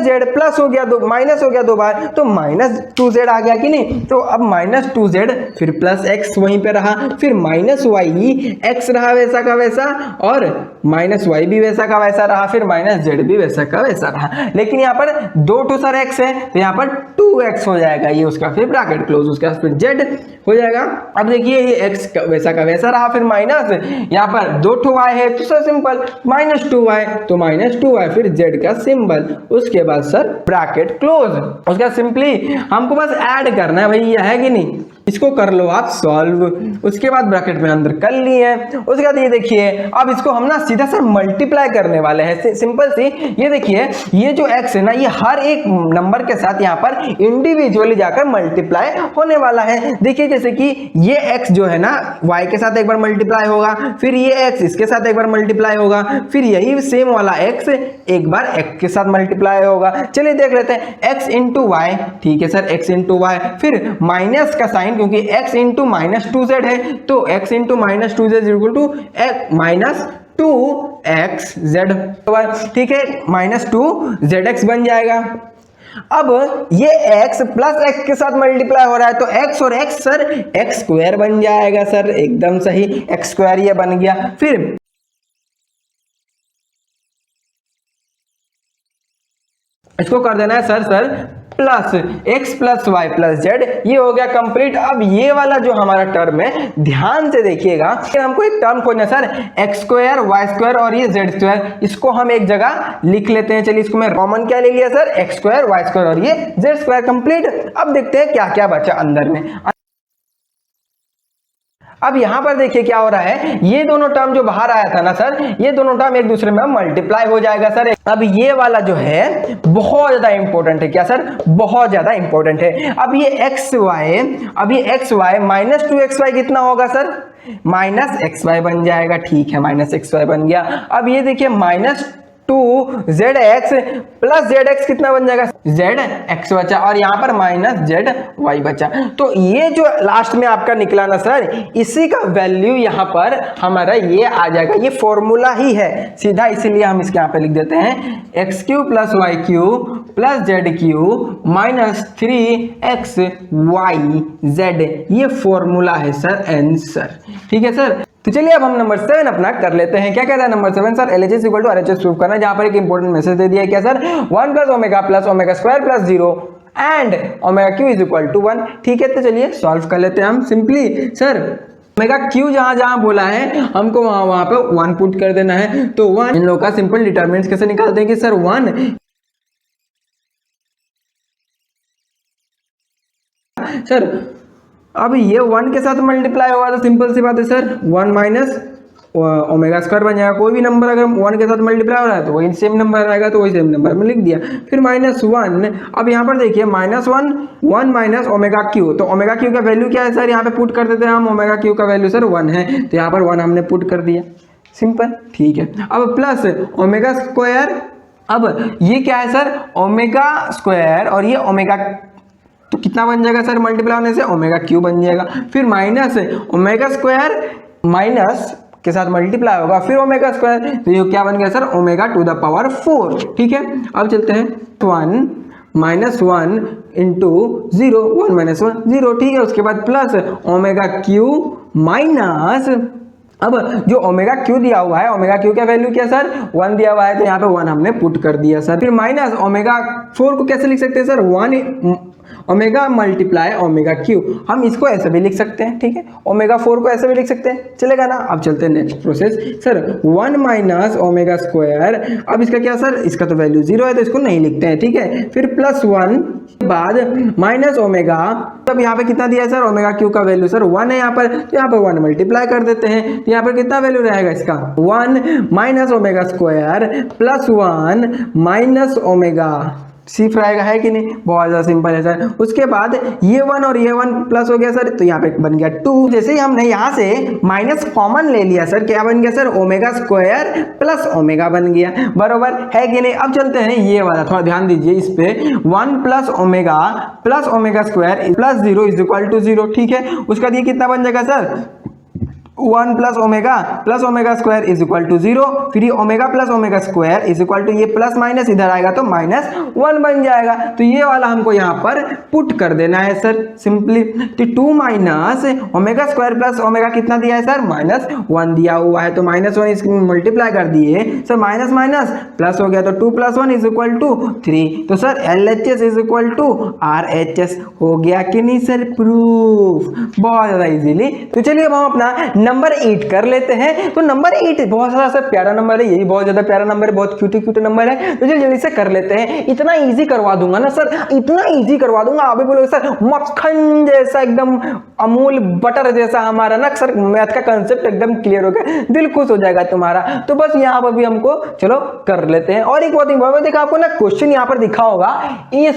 जेड प्लस हो गया, दो माइनस हो गया दो बार, तो माइनस 2z आ गया कि नहीं, तो अब माइनस 2z फिर प्लस x वहीं पे रहा, फिर माइनस वाई x रहा वैसा का वैसा, और माइनस वाई भी वैसा का वैसा रहा, फिर माइनस जेड भी वैसा का वैसा रहा, लेकिन यहाँ पर 2 टू सर x है तो यहाँ पर 2x हो जाएगा ये उसका, फिर ब्रैकेट क्लोज, उसके बाद फिर z हो जाएगा। अब देखिए ये x वैसा का वैसा रहा, फिर माइनस यहाँ पर 2 टू y है तो सर सिंपल माइनस 2y, तो माइनस 2y फिर z का सिंबल, उसके बाद सर ब्रैकेट क्लोज, उसके बाद सिंपली हमको बस ऐड करना है भैया, है कि नहीं, इसको कर लो आप सॉल्व, उसके बाद ब्रैकेट में अंदर कर लिए, उसके बाद ये देखिए अब इसको हम ना सीधा सर मल्टीप्लाई करने वाले हैं, सिंपल सी। ये देखिए ये जो x है ना, ये हर एक नंबर के साथ यहाँ पर इंडिविजुअली जाकर मल्टीप्लाई होने वाला है। देखिए जैसे कि ये x जो है ना y के साथ एक बार मल्टीप्लाई होगा, फिर ये x इसके साथ एक बार मल्टीप्लाई होगा, फिर यही सेम वाला x एक बार x के साथ मल्टीप्लाई होगा। चलिए देख लेते हैं x इंटू वाई, ठीक है सर, x इंटू वाई, फिर माइनस का साइन क्योंकि x इंटू माइनस 2z है, तो x into minus 2z equal to minus 2xz, ठीक है, माइनस 2zx बन जाएगा। अब ये x प्लस x के साथ मल्टीप्लाई हो रहा है तो x और x सर x स्क्वायर बन जाएगा सर, एकदम सही, x स्क्वायर ये बन गया। फिर इसको कर देना है sir plus x plus Y plus Z, ये हो गया कंप्लीट। अब ये वाला जो हमारा टर्म है ध्यान से देखिएगा, हमको एक टर्म खोजना है sir, x square Y square और ये जेड स्क्वायर, इसको हम एक जगह लिख लेते हैं। चलिए इसको मैं कॉमन क्या ले लिया sir, x square Y square और ये जेड स्क्वायर कंप्लीट। अब देखते हैं क्या क्या बचा अंदर में। अब यहां पर देखिए क्या हो रहा है, ये दोनों टर्म जो बाहर आया था ना सर, ये दोनों टर्म एक दूसरे में मल्टीप्लाई हो जाएगा सर। अब ये वाला जो है बहुत ज्यादा इंपॉर्टेंट है, क्या सर, बहुत ज्यादा इंपॉर्टेंट है। अब ये एक्स वाई माइनस 2xy कितना होगा सर, माइनस xy बन जाएगा, ठीक है, माइनस xy बन गया। अब ये देखिए माइनस 2zx प्लस zx कितना बन जाएगा, zx बचा, और यहाँ पर माइनस zy बचा। तो ये जो लास्ट में आपका निकला ना सर, इसी का वैल्यू यहाँ पर हमारा ये आ जाएगा, ये फॉर्मूला ही है सीधा, इसीलिए हम इसके यहाँ पे लिख देते हैं x cube plus y cube plus z cube minus 3xy z, ये फॉर्मूला है सर, आंसर, ठीक है सर। तो चलिए अब हम नंबर 7 अपना कर लेते हैं। क्या कहता है number 7 sir, LHS equal to RHS prove करना है, जहां पर एक इंपॉर्टेंट मैसेज दे दिया है, क्या sir, 1 plus omega square plus 0 and omega cube is equal to 1, ठीक है। तो चलिए सॉल्व कर लेते हैं हम सिंपली। सर ओमेगा क्यू जहां जहां बोला है हमको वहां पे 1 पुट कर देना है, तो 1 इन लोगों का सिंपल डिटरमिनेंट कैसे निकालते हैं कि सर 1 सर, अब ये 1 के साथ मल्टीप्लाई होगा तो सिंपल सी बात है सर, 1 माइनस ओमेगा स्क्वायर बन जाएगा। कोई भी नंबर अगर 1 के साथ मल्टीप्लाई हो रहा है तो वही सेम नंबर आएगा, तो वही सेम नंबर में लिख दिया। फिर माइनस 1, अब यहाँ पर देखिए माइनस 1 माइनस ओमेगा क्यू, तो ओमेगा क्यू का वैल्यू क्या है सर, यहाँ पे पुट कर देते हैं हम, ओमेगा क्यू का वैल्यू सर 1 है, तो यहाँ पर 1 हमने पुट कर दिया, सिंपल, ठीक है। अब प्लस ओमेगा स्क्वायर, अब ये क्या है सर, ओमेगा स्क्वायर और ये ओमेगा, तो कितना बन जाएगा सर मल्टीप्लाई होने से, ओमेगा क्यू बन जाएगा। फिर माइनस ओमेगा स्क्वायर माइनस के साथ मल्टीप्लाई होगा, फिर ओमेगा स्क्वायर, तो ये क्या बन गया sir, omega to the power 4, ठीक है। अब चलते हैं 1 -1 इंटू 0, 1 - 1 0, ठीक है। उसके बाद प्लस ओमेगा क्यू माइनस, अब जो ओमेगा क्यू दिया हुआ है, ओमेगा क्यू का वैल्यू क्या सर 1 दिया हुआ है, तो यहाँ पे 1 हमने पुट कर दिया सर। फिर माइनस ओमेगा 4 को कैसे लिख सकते हैं sir, 1 omega multiply omega cube, हम इसको ऐसे भी लिख सकते हैं, ठीक है। ओमेगा 4 को ऐसे भी लिख सकते हैं, चलेगा ना। अब चलते हैं next process sir, 1 minus omega square, अब इसका क्या सर, इसका तो वैल्यू 0 है तो इसको नहीं लिखते हैं, ठीक है। फिर +1 बाद माइनस ओमेगा, तब यहाँ पे कितना दिया है सर, ओमेगा क्यू का वैल्यू सर 1 है यहाँ पर, तो यहाँ पर 1 मल्टीप्लाई कर देते हैं, तो यहाँ पर कितना वैल्यू रहेगा इसका, 1 minus omega square +1 minus omega, सिर्फ रहेगा, है कि नहीं, बहुत ज़्यादा सिंपल है सर। उसके बाद ये 1 और ये 1 प्लस हो गया सर, तो यहाँ पे बन गया 2। जैसे ही हमने यहाँ से माइनस कॉमन ले लिया सर, क्या बन गया sir, omega square plus omega बन गया, बरोबर है कि नहीं। अब चलते हैं ये वाला, थोड़ा ध्यान दीजिए इस पे, 1 plus omega square plus 0 is equal to 0, ठीक है। उसका ये कितना बन जाएगा sir, 1 plus omega square is equal to 0, फिर ये omega plus omega square is equal to, ये प्लस माइनस इधर आएगा तो -1 बन जाएगा, तो ये वाला हमको यहाँ पर पुट कर देना है सर सिंपली। तो 2 minus omega square plus omega कितना दिया है सर, -1 दिया हुआ है, तो -1 इसको मल्टीप्लाई कर दिए सर, माइनस माइनस प्लस हो गया, तो 2 + 1 इज इक्वल टू 3, तो sir LHS is equal to RHS हो गया कि नहीं सर, प्रूफ, बहुत ज़्यादा इजीली। तो चलिए अब हम अपना नंबर 8 कर लेते हैं। तो नंबर 8 बहुत सारा सर प्यारा नंबर है, यही बहुत ज्यादा प्यारा नंबर है, बहुत क्यूट नंबर है, तो जल्दी से कर लेते हैं। इतना इजी करवा दूंगा ना सर, इतना इजी करवा दूंगा, आप भी बोलोगे सर मक्खन जैसा, एकदम अमूल बटर जैसा हमारा ना सर मैथ का कंसेप्ट एकदम क्लियर हो गया, दिल खुश हो जाएगा तुम्हारा। तो बस यहाँ पर भी हमको चलो कर लेते हैं। और एक बात इंपॉर्टेंट, देखा आपको ना क्वेश्चन यहाँ पर दिखा होगा A²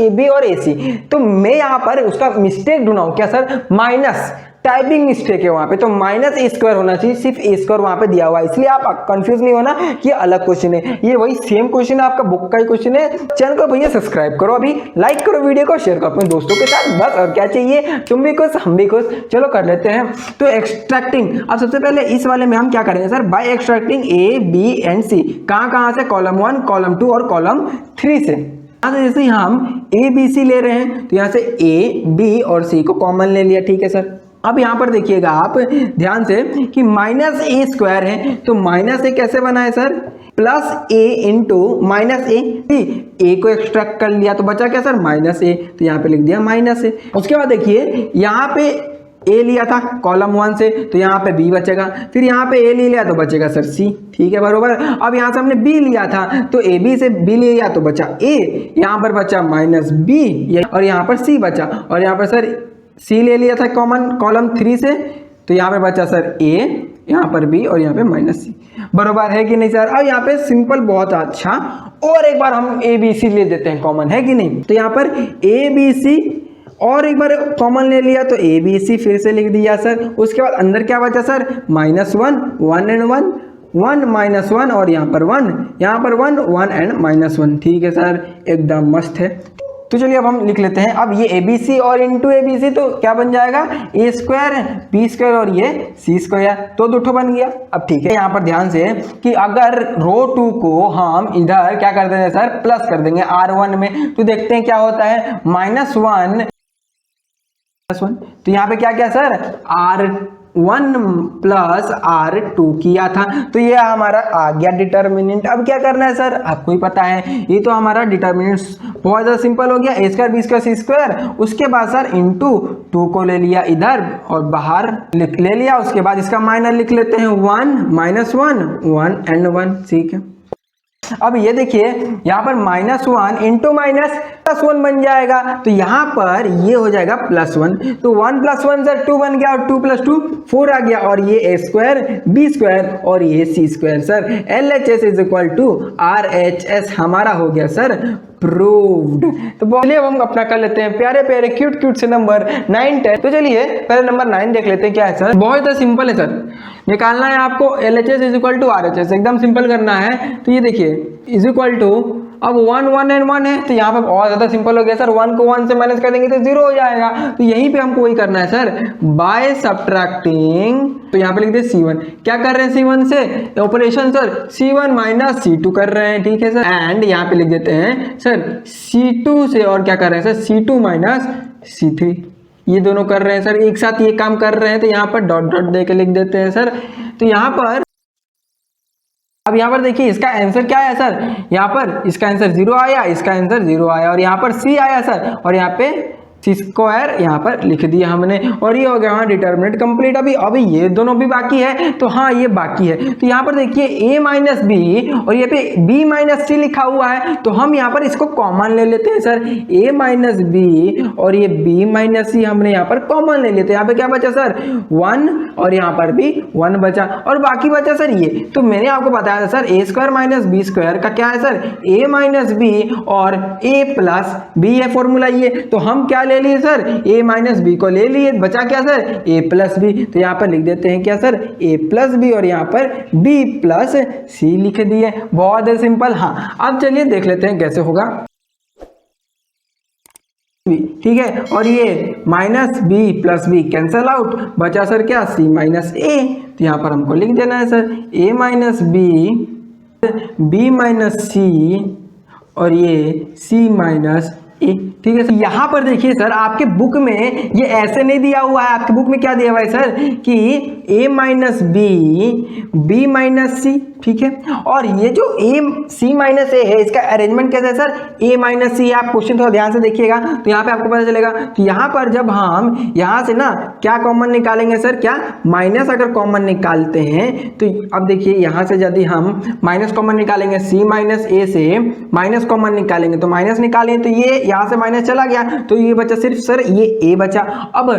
AB और AC, तो मैं यहाँ पर उसका मिस्टेक ढूंढा हूँ क्या सर, माइनस टाइपिंग मिस्टेक है वहां पे, तो -A² होना चाहिए, सिर्फ A² वहां पे दिया हुआ है, इसलिए आप कंफ्यूज नहीं होना कि अलग क्वेश्चन है, ये वही सेम क्वेश्चन है, आपका बुक का ही क्वेश्चन है। चैनल को भैया सब्सक्राइब करो, अभी लाइक करो वीडियो को, शेयर करो अपने दोस्तों के साथ, बस और क्या चाहिए, तुम भी खुश हम भी खुश। चलो कर लेते हैं। तो एक्सट्रैक्टिंग, अब सबसे पहले इस वाले में हम क्या करेंगे sir, by extracting A B and C, कहाँ से, कॉलम 1 कॉलम 2 और कॉलम 3 से। जैसे हम ABC ले रहे हैं, तो यहाँ से A B और C को कॉमन ले लिया, ठीक है सर। अब यहाँ पर देखिएगा आप ध्यान से कि -A² है, तो -A कैसे बना है sir, +A into -A, A को एक्सट्रैक्ट कर लिया तो बचा क्या सर, -A, तो यहाँ पे लिख दिया -A। उसके बाद देखिए यहाँ पे A लिया था कॉलम 1 से, तो यहाँ पे B बचेगा, फिर यहाँ पे A ले लिया तो बचेगा सर C, ठीक है बरोबर। अब यहाँ से हमने B लिया था, तो AB से B ले लिया तो बचा A, यहाँ पर बचा -B, और यहाँ पर C बचा, और यहाँ पर सर C ले लिया था कॉमन कॉलम 3 से, तो यहाँ पे बचा सर A, यहाँ पर B और यहाँ पे -C, बरोबर है कि नहीं सर। अब यहाँ पे सिंपल बहुत अच्छा, और एक बार हम ABC ले देते हैं कॉमन, है कि नहीं। तो यहाँ पर ABC और एक बार कॉमन ले लिया तो ABC फिर से लिख दिया सर। उसके बाद अंदर क्या बचा सर, -1 1 एंड 1 1 -1 और यहाँ पर 1 1 एंड -1, ठीक है सर, एकदम मस्त है। तो चलिए अब हम लिख लेते हैं। अब ये ABC और इंटू ABC, तो क्या बन जाएगा, A² B² और ये C², तो दो बन गया। अब ठीक है, यहाँ पर ध्यान से कि अगर रो 2 को हम इधर क्या कर देंगे सर, प्लस कर देंगे R1 में, तो देखते हैं क्या होता है, -1 तो यहाँ पे क्या क्या सर, R1 प्लस R2 किया था, तो ये हमारा आ गया डिटर्मिनेंट। अब क्या करना है सर, आपको ही पता है, ये तो हमारा डिटर्मिनेंट बहुत ज़्यादा सिंपल हो गया, A² B² C²। उसके बाद सर इंटू 2 को ले लिया इधर और बाहर ले लिया, उसके बाद इसका माइनर लिख लेते हैं, 1 -1 एंड 1, ठीक है। अब ये देखिए यहाँ पर -1 इंटू -1 बन जाएगा, तो यहाँ पर ये हो जाएगा +1, तो 1 + 1 सर 2 बन गया, और 2 + 2 4 आ गया, और ये A² B² और ये C² sir, LHS is equal to RHS हमारा हो गया सर प्रूव्ड। तो चलिए अब हम अपना कर लेते हैं प्यारे प्यारे क्यूट से नंबर 9 10। तो चलिए पहले नंबर 9 देख लेते हैं क्या है सर, बहुत ज़्यादा सिंपल है सर, निकालना है आपको LHS is equal to RHS, एकदम सिंपल करना है। तो ये देखिए इज इक्वल टू अब 1 1 एंड 1 है तो यहाँ पे और ज़्यादा सिंपल हो गया सर, 1 को 1 से माइनस कर देंगे तो 0 हो जाएगा। तो यहीं पे हमको वही करना है सर, बाय सब्ट्रैक्टिंग, तो यहाँ पे लिख दे C1। क्या कर रहे हैं C1 से operation sir, C1 minus C2 कर रहे हैं, ठीक है सर। एंड यहाँ पे लिख देते हैं सर C2 से और क्या कर रहे हैं सर, C2 माइनस C3, ये दोनों कर रहे हैं सर, एक साथ ये काम कर रहे हैं। तो यहाँ पर डॉट डॉट दे के लिख देते हैं सर। तो यहाँ पर अब यहाँ पर देखिए इसका आंसर क्या है सर, यहाँ पर इसका आंसर 0 आया, इसका आंसर 0 आया, और यहाँ पर C आया सर, और यहाँ पे C स्क्वायर यहाँ पर लिख दिया हमने, और ये हो गया हाँ डिटर्मिनेंट कंप्लीट। अभी ये दोनों भी बाकी है, तो हाँ ये बाकी है। तो यहाँ पर देखिए a माइनस बी और ये पे b माइनस सी लिखा हुआ है, तो हम यहाँ पर इसको कॉमन ले लेते हैं सर, a माइनस बी और ये b माइनस सी हमने यहाँ पर कॉमन ले लेते हैं। यहाँ पे क्या बचा सर 1, और यहाँ पर भी 1 बचा, और बाकी बचा सर ये। तो मैंने आपको बताया था sir a square minus b square का क्या है सर, a माइनस बी और a प्लस बी है फॉर्मूला ये। तो हम क्या ले लिए सर, a माइनस बी को ले लिए, बचा क्या सर a प्लस बी। तो यहाँ पर लिख देते हैं क्या सर, a प्लस बी और यहाँ पर b प्लस c लिख दिए, बहुत ही सिंपल। हाँ अब चलिए देख लेते हैं कैसे होगा, ठीक है। और ये minus b plus b cancel out, बचा सर क्या c माइनस a। तो यहाँ पर हमको लिख देना है sir a minus b minus c और ये c माइनस ए, ठीक है सर। यहाँ पर देखिए सर आपके बुक में ये ऐसे नहीं दिया हुआ है, आपके बुक में क्या दिया हुआ है सर कि a माइनस बी माइनस सी, ठीक है। और ये जो a c माइनस ए है इसका अरेंजमेंट कैसा है सर, a माइनस सी। आप क्वेश्चन थोड़ा ध्यान से देखिएगा तो यहाँ पे आपको पता चलेगा। तो यहाँ पर जब हम यहाँ से ना क्या कॉमन निकालेंगे सर, क्या माइनस अगर कॉमन निकालते हैं तो अब देखिए यहाँ से यदि हम माइनस कॉमन निकालेंगे, c माइनस ए से माइनस कॉमन निकालेंगे तो माइनस निकालें तो ये यहाँ से माइनस चला गया, तो ये बचा सिर्फ सर ये a बचा। अब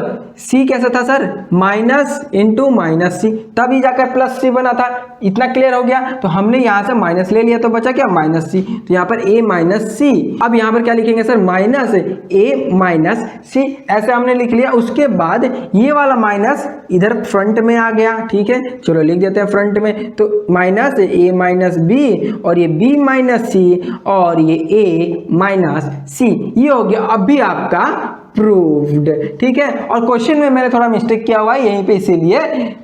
c कैसा था सर, माइनस इंटू माइनस सी, तभी जाकर प्लस सी बना था। इतना क्लियर हो गया। तो हमने यहाँ से माइनस ले लिया तो बचा क्या माइनस सी, तो यहाँ पर a माइनस सी। अब यहाँ पर क्या लिखेंगे सर, माइनस a माइनस सी, ऐसे हमने लिख लिया। उसके बाद ये वाला माइनस इधर फ्रंट में आ गया, ठीक है। चलो लिख देते हैं फ्रंट में, तो माइनस a माइनस बी और ये b माइनस सी और ये a माइनस सी, ये हो गया अभी आपका प्रूव्ड, ठीक है। और क्वेश्चन में मैंने थोड़ा मिस्टेक किया हुआ है यहीं पे, इसीलिए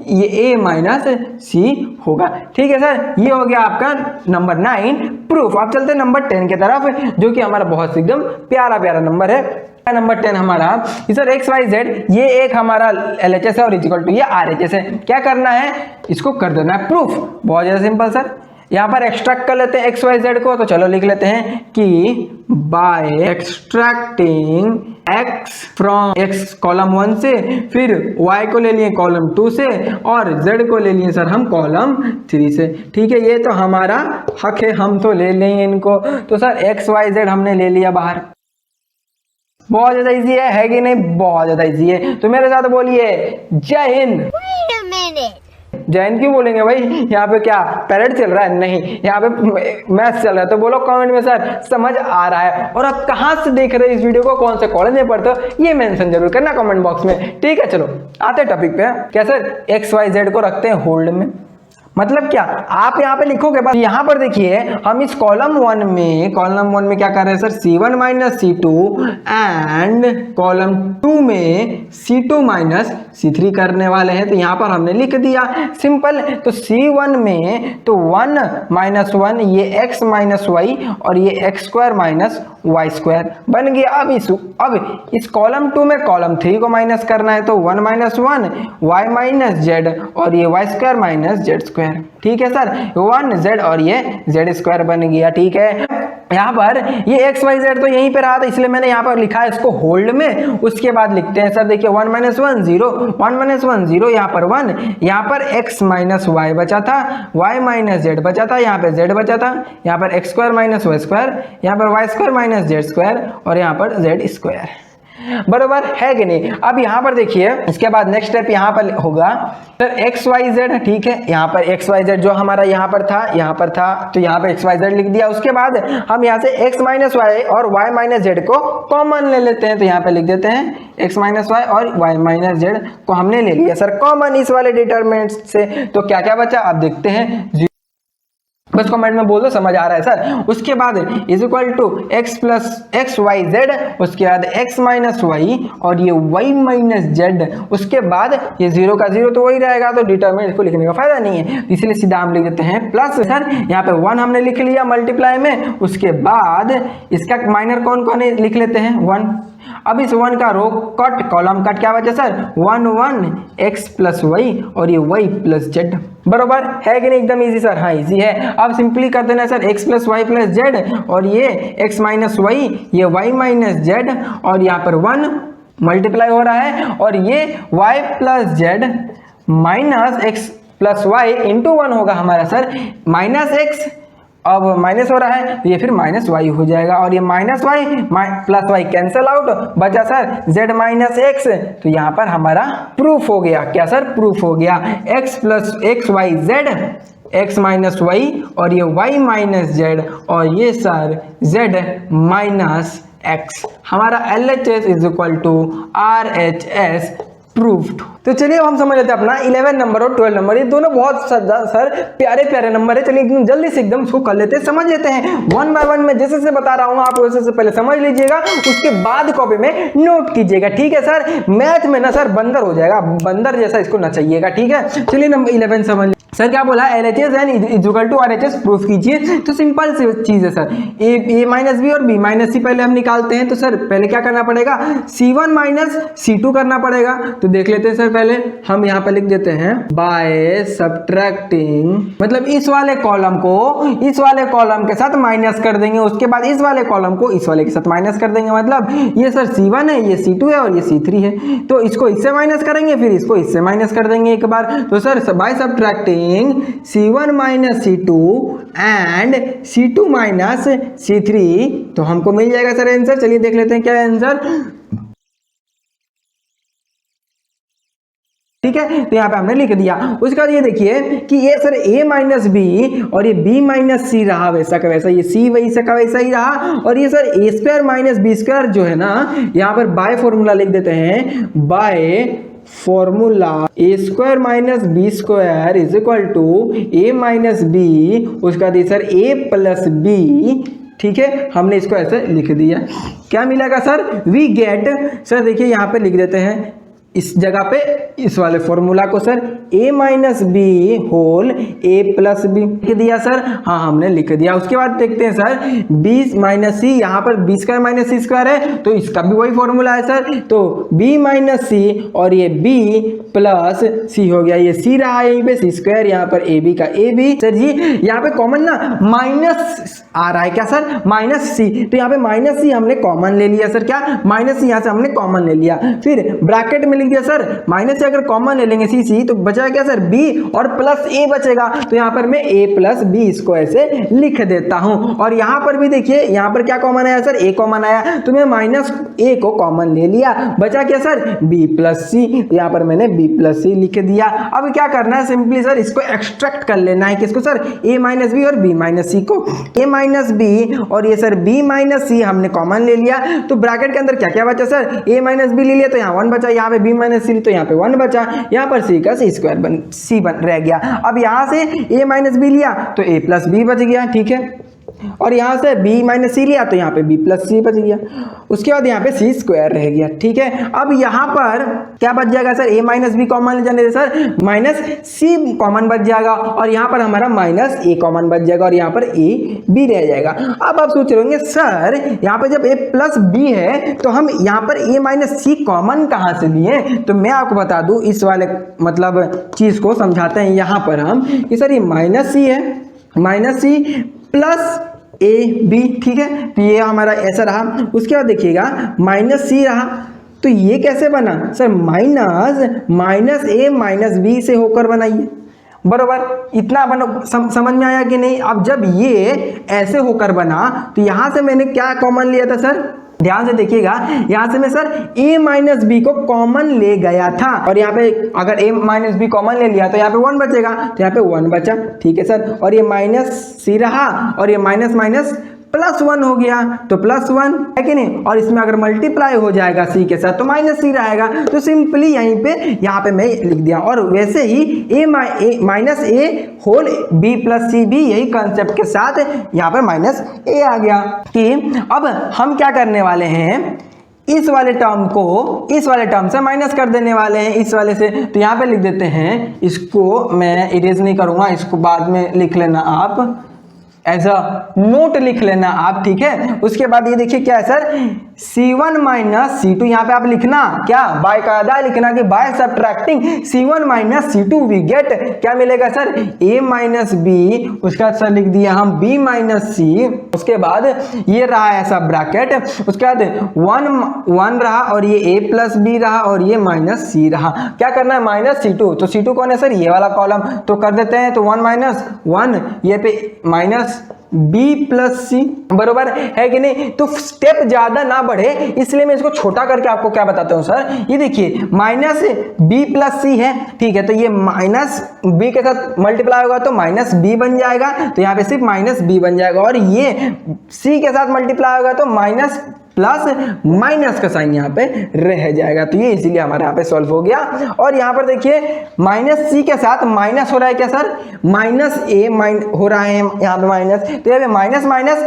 ये a माइनस सी होगा, ठीक है सर। ये हो गया आपका नंबर 9 प्रूफ। अब चलते हैं नंबर 10 की तरफ, जो कि हमारा बहुत एकदम प्यारा प्यारा नंबर है। नंबर 10 हमारा सर एक्स वाई जेड, ये एक हमारा LHS है और इक्वल टू ये RHS है। क्या करना है, इसको कर देना है प्रूफ, बहुत ज़्यादा सिंपल सर। यहाँ पर एक्सट्रैक्ट कर लेते हैं एक्स वाई जेड को, तो चलो लिख लेते हैं कि by extracting x from x column 1 से, फिर y को ले लिए कॉलम 2 से और z को ले लिए सर हम कॉलम 3 से, ठीक है। ये तो हमारा हक है, हम तो ले लेंगे इनको। तो सर एक्स वाई जेड हमने ले लिया बाहर। बहुत ज्यादा इजी है कि नहीं, बहुत ज्यादा इजी है। तो मेरे साथ बोलिए जय हिंद। जय हिंद क्यों बोलेंगे भाई, यहाँ पे क्या पैरेड चल रहा है? नहीं, यहाँ पे मैथ्स चल रहा है। तो बोलो कमेंट में सर समझ आ रहा है, और आप कहाँ से देख रहे हो इस वीडियो को, कौन से कॉलेज में पढ़ते हो, ये मेंशन जरूर करना कमेंट बॉक्स में, ठीक है। चलो आते टॉपिक पे। क्या सर एक्स वाई जेड को रखते हैं होल्ड में, मतलब क्या आप यहाँ पे लिखोगे। बस यहाँ पर देखिए हम इस कॉलम 1 में क्या कर रहे हैं sir, C1 minus C2 and column 2 में C2 माइनस C3 करने वाले हैं। तो यहाँ पर हमने लिख दिया सिंपल। तो C1 में तो 1 माइनस 1 ये x माइनस वाई और ये x square minus Y square बन गया। अब इस कॉलम 2 में कॉलम 3 को माइनस करना है, तो 1 माइनस 1 y माइनस जेड और ये y square minus z square, ठीक है सर। 1 z और ये z स्क्वायर बन गया, ठीक है। यहाँ पर ये एक्स वाई जेड तो यहीं पे रहा था, इसलिए मैंने यहाँ पर लिखा है इसको होल्ड में। उसके बाद लिखते हैं सर, देखिए 1 माइनस 1 0, 1 माइनस 1 0, यहाँ पर 1, यहाँ पर x माइनस वाई बचा था, y माइनस जेड बचा था, यहाँ पे z बचा था, यहाँ पर x square minus Y square, यहाँ पर y square minus z square और यहाँ पर z स्क्वायर, बराबर है कि नहीं। अब यहाँ पर देखिए इसके बाद नेक्स्ट स्टेप यहाँ पर होगा सर एक्स वाई जेड, ठीक है। यहाँ पर एक्स वाई जेड जो हमारा यहाँ पर था, तो यहाँ पे एक्स वाई जेड लिख दिया। उसके बाद हम यहाँ से एक्स माइनस वाई और वाई माइनस जेड को कॉमन ले लेते हैं। तो यहाँ पे लिख देते हैं एक्स माइनस वाई और वाई माइनस जेड को हमने ले लिया सर कॉमन इस वाले डिटरमिनेंट से। तो क्या क्या बचा आप देखते हैं, बस कमेंट में बोल दो समझ आ रहा है सर। उसके बाद is equal to x plus x Y z, उसके बाद एक्स माइनस वाई और ये वाई माइनस जेड, उसके बाद ये 0 का 0 तो वही रहेगा, तो डिटरमिनेंट इसको लिखने का फायदा नहीं है, इसलिए सीधा हम लिख देते हैं प्लस सर, यहाँ पे 1 हमने लिख लिया मल्टीप्लाई में, उसके बाद इसका माइनर कौन कौन है लिख लेते हैं 1। अब इस 1 का रो कट कॉलम कट क्या बचा सर 1 1 एक्स प्लस वाई और ये वाई प्लस जेड, बरोबर है कि नहीं, एकदम इजी सर, हाँ इजी है। अब सिंपली कर देना sir x plus Y plus z और ये x माइनस वाई, ये y माइनस जेड और यहाँ पर 1 मल्टीप्लाई हो रहा है और ये y plus z minus x plus y into 1 होगा हमारा सर माइनस एक्स, अब माइनस हो रहा है तो ये फिर माइनस वाई हो जाएगा और ये minus y plus y cancel out, बचा सर z माइनस एक्स, तो यहाँ पर हमारा प्रूफ हो गया, क्या सर प्रूफ हो गया x plus x Y z, x minus y और ये y माइनस जेड और ये सर z माइनस एक्स, हमारा LHS is equal to RHS proofed. तो चलिए अब हम समझ लेते हैं अपना 11 नंबर और 12 नंबर, ये दोनों बहुत सर प्यारे प्यारे नंबर है। चलिए एकदम जल्दी से एकदम इसको कर लेते हैं, समझ लेते हैं 1 बाय 1 में जैसे से बता रहा हूँ आप वैसे से पहले समझ लीजिएगा, उसके बाद कॉपी में नोट कीजिएगा, ठीक है सर। मैथ में ना सर बंदर हो जाएगा, बंदर जैसा इसको ना चाहिएगा, ठीक है। चलिए नंबर 11 समझ सर क्या बोला LHS and is equal to RHS proof कीजिए। तो सिंपल सी चीज है सर, a माइनस बी और b माइनस सी पहले हम निकालते हैं, तो सर पहले क्या करना पड़ेगा C1 माइनस C2 करना पड़ेगा। तो देख लेते हैं सर, पहले हम यहाँ पे लिख देते हैं बाय सब्ट्रैक्टिंग, मतलब इस वाले कॉलम को इस वाले कॉलम के साथ माइनस कर देंगे, उसके बाद इस वाले कॉलम को इस वाले के साथ माइनस कर देंगे, मतलब ये सर C1 है, ये C2 है और ये C3 है, तो इसको इससे माइनस करेंगे, फिर इसको इससे माइनस कर देंगे एक बार। तो sir by subtracting C1 minus C2 and C2 minus C3, तो हमको मिल जाएगा सर आंसर। चलिए देख लेते हैं क्या है आंसर, ठीक है। तो यहाँ पे हमने लिख दिया। उसके बाद ये देखिए कि ये सर a माइनस बी और ये b माइनस सी रहा वैसा का वैसा, ये c वैसा का वैसा ही रहा, और ये sir a square minus b square जो है ना, यहाँ पर बाय फॉर्मूला लिख देते हैं, by formula a square minus b square is equal to a minus b, उसका दी सर ए प्लस बी, ठीक है। हमने इसको ऐसे लिख दिया, क्या मिलेगा सर वी गेट, सर देखिए यहाँ पे लिख देते हैं इस जगह पे इस वाले फॉर्मूला को sir a minus b whole a plus b लिख दिया सर, हाँ हमने लिख दिया। उसके बाद देखते हैं सर b माइनस सी, यहाँ पर b स्क्वायर माइनस सी स्क्वायर है तो इसका भी वही फॉर्मूला है सर, तो b माइनस सी और ये b प्लस सी हो गया, ये c रहा यहीं पे c स्क्वायर, यहाँ पर ab का ab, सर जी यहाँ पे कॉमन ना माइनस आ रहा है, क्या सर माइनस सी, तो यहाँ पे माइनस सी हमने कॉमन ले लिया सर, क्या माइनस सी यहाँ से हमने कॉमन ले लिया, फिर ब्रैकेट में लिख दिया सर माइनस से अगर कॉमन ले लेंगे सी तो बचा क्या सर b और प्लस a बचेगा, तो यहाँ पर मैं a प्लस बी इसको ऐसे लिख देता हूँ। और यहाँ पर भी देखिए यहाँ पर क्या कॉमन आया सर a कॉमन आया, तो मैं माइनस a को कॉमन ले लिया, बचा क्या सर b प्लस सी, यहाँ पर मैंने b प्लस सी लिख दिया। अब क्या करना है सिंपली सर इसको एक्सट्रैक्ट कर लेना है, किसको सर a माइनस बी और b माइनस सी को, a माइनस बी और ये सर b माइनस सी हमने कॉमन ले लिया, तो ब्रैकेट के अंदर क्या क्या बचा सर a माइनस बी ले लिया तो यहाँ 1 बचा, यहाँ पे b माइनस सी तो यहाँ पे 1 बचा, यहाँ पर c का c स्क्वायर c रह गया। अब यहाँ से a माइनस बी लिया तो a प्लस बी बच गया, ठीक है, और यहाँ से b माइनस सी लिया तो यहाँ पे b प्लस सी बच गया, उसके बाद यहाँ पे c स्क्वायर रह गया, ठीक है। अब यहाँ पर क्या बच जाएगा sir a minus b common ले जाने से सर माइनस c कॉमन बच जाएगा, और यहाँ पर हमारा माइनस a कॉमन बच जाएगा, और यहाँ पर a b रह जाएगा। अब आप सोच रहे होंगे सर यहाँ पे जब a प्लस b है तो हम यहाँ पर a माइनस सी कॉमन कहाँ से लिए, तो मैं आपको बता दूं इस वाले मतलब चीज को समझाते हैं यहाँ पर हम कि सर ये माइनस सी है, minus c plus a b, ठीक है, तो ये हमारा ऐसा रहा। उसके बाद देखिएगा माइनस सी रहा, तो ये कैसे बना सर माइनस ए माइनस बी से होकर बनाइए, बरोबर, इतना बनो समझ में आया कि नहीं। अब जब ये ऐसे होकर बना तो यहाँ से मैंने क्या कॉमन लिया था सर, ध्यान से देखिएगा, यहाँ से मैं सर a माइनस बी को कॉमन ले गया था, और यहाँ पे अगर a माइनस बी कॉमन ले लिया तो यहाँ पे 1 बचेगा, तो यहाँ पे 1 बचा, ठीक है सर, और ये माइनस सी रहा और ये माइनस माइनस +1 हो गया तो +1 है कि नहीं, और इसमें अगर मल्टीप्लाई हो जाएगा c के साथ तो -c रहेगा। तो सिंपली यहीं पे यहाँ पे मैं लिख दिया। और वैसे ही a होल b प्लस सी भी यही कंसेप्ट के साथ यहाँ पर -a आ गया। कि अब हम क्या करने वाले हैं, इस वाले टर्म को इस वाले टर्म से माइनस कर देने वाले हैं, इस वाले से। तो यहाँ पे लिख देते हैं, इसको मैं इरेज नहीं करूँगा, इसको बाद में लिख लेना आप, एज अ नोट लिख लेना आप, ठीक है। उसके बाद ये देखिए क्या है सर, C1 माइनस C2, यहाँ पे आप लिखना क्या, बाय कायदा लिखना कि by subtracting C1 minus C2 we get क्या मिलेगा सर, A माइनस B, उसका सर लिख दिया हम B माइनस C। उसके बाद ये रहा ऐसा ब्रैकेट, उसके बाद 1 रहा और ये A प्लस B रहा और ये माइनस C रहा। क्या करना है, माइनस C2, तो C2 कौन है सर, ये वाला कॉलम, तो कर देते हैं। तो 1 माइनस 1, ये पे माइनस b प्लस सी, बरोबर है कि नहीं। तो स्टेप ज्यादा ना बढ़े इसलिए मैं इसको छोटा करके आपको क्या बताता हूं सर, ये देखिए माइनस b प्लस सी है, ठीक है। तो ये माइनस b के साथ मल्टीप्लाई होगा तो माइनस b बन जाएगा, तो यहाँ पे सिर्फ माइनस b बन जाएगा। और ये c के साथ मल्टीप्लाई होगा तो माइनस प्लस माइनस का साइन यहाँ पे रह जाएगा। तो ये इसीलिए हमारे यहाँ पे सॉल्व हो गया। और यहाँ पर देखिए माइनस सी के साथ माइनस हो रहा है क्या सर, माइनस ए हो रहा है यहाँ पे माइनस, तो यहाँ पे माइनस माइनस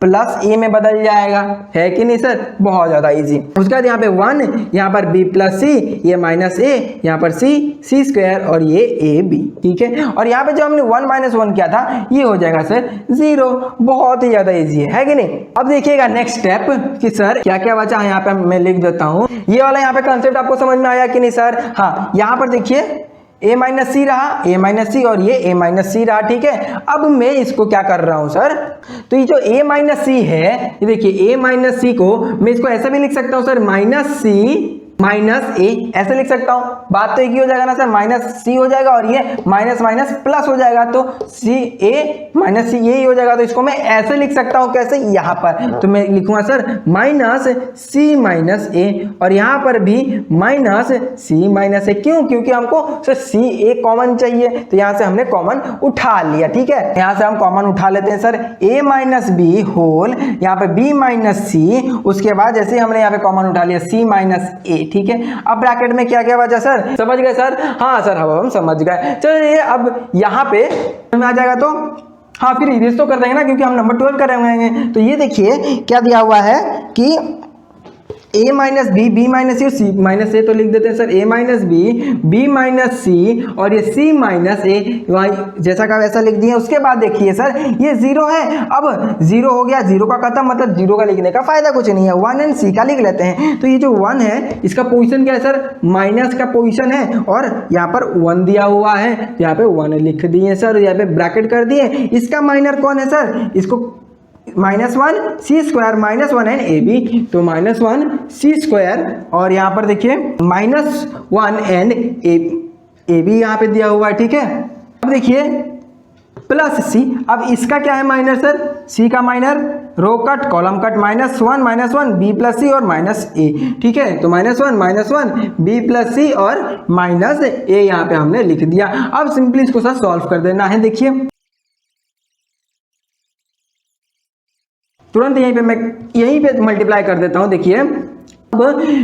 प्लस ए में बदल जाएगा, है कि नहीं सर, बहुत ज्यादा इजी। उसके बाद यहाँ पे 1, यहाँ पर b प्लस सी, ये माइनस ए, यहाँ पर c स्क्वायर और ये ए बी, ठीक है। और यहाँ पे जो हमने 1 माइनस 1 किया था ये हो जाएगा सर 0, बहुत ही ज्यादा इजी है कि नहीं। अब देखिएगा नेक्स्ट स्टेप कि सर क्या क्या बचा है, यहाँ पे मैं लिख देता हूँ। ये वाला यहाँ पे कंसेप्ट आपको समझ में आया कि नहीं सर, हाँ। यहाँ पर देखिए a माइनस सी रहा, a माइनस सी और ये a माइनस सी रहा, ठीक है। अब मैं इसको क्या कर रहा हूं सर, तो ये जो a माइनस सी है, ये देखिए a माइनस सी को मैं इसको ऐसा भी लिख सकता हूं सर, माइनस सी माइनस ए, ऐसे लिख सकता हूं। बात तो एक ही हो जाएगा ना सर, माइनस सी हो जाएगा और ये माइनस माइनस प्लस हो जाएगा, तो सी ए माइनस सी यही हो जाएगा। तो इसको मैं ऐसे लिख सकता हूं, कैसे, यहाँ पर तो मैं लिखूंगा sir minus C minus a, और यहाँ पर भी माइनस सी माइनस ए। क्यों, क्योंकि हमको सर सी ए कॉमन चाहिए, तो यहाँ से हमने कॉमन उठा लिया, ठीक है। यहाँ से हम कॉमन उठा लेते हैं सर, ए माइनस बी होल, यहाँ पे बी माइनस सी, उसके बाद जैसे हमने यहाँ पे कॉमन उठा लिया सी माइनस ए, ठीक है। अब ब्रैकेट में क्या क्या बचा सर, समझ गए सर, हाँ सर, हम समझ गए। चलिए अब यहाँ पे आ जाएगा तो हाँ फिर इरेज तो कर देंगे ना, क्योंकि हम नंबर 12 कर रहे हैं। तो ये देखिए क्या दिया हुआ है कि a minus b, b minus c और सी माइनस ए, तो लिख देते हैं sir a minus b, b minus c और ये c माइनस ए, जैसा का वैसा लिख दिए। उसके बाद देखिए सर ये 0 है, अब 0 हो गया, 0 का खत्म, मतलब 0 का लिखने का फायदा कुछ नहीं है, 1 एंड c का लिख लेते हैं। तो ये जो 1 है इसका पोजीशन क्या है सर, माइनस का पोजीशन है, और यहाँ पर 1 दिया हुआ है, यहाँ पे 1 लिख दिए सर, यहाँ पे ब्रैकेट कर दिए। इसका माइनर कौन है सर, इसको -1 सी स्क्वायर -1 एंड ए बी, तो -1 सी स्क्वायर, और यहाँ पर देखिए -1 एंड ए बी यहाँ पे दिया हुआ है, ठीक है। अब देखिए प्लस सी, अब इसका क्या है माइनर सर, सी का minor, row cut column cut, -1 b plus c और माइनस ए, ठीक है। तो -1 बी प्लस सी और माइनस ए यहाँ पे हमने लिख दिया। अब सिंपली इसको सर सॉल्व कर देना है। देखिए तुरंत यहीं पे मल्टीप्लाई कर देता हूं। देखिए अब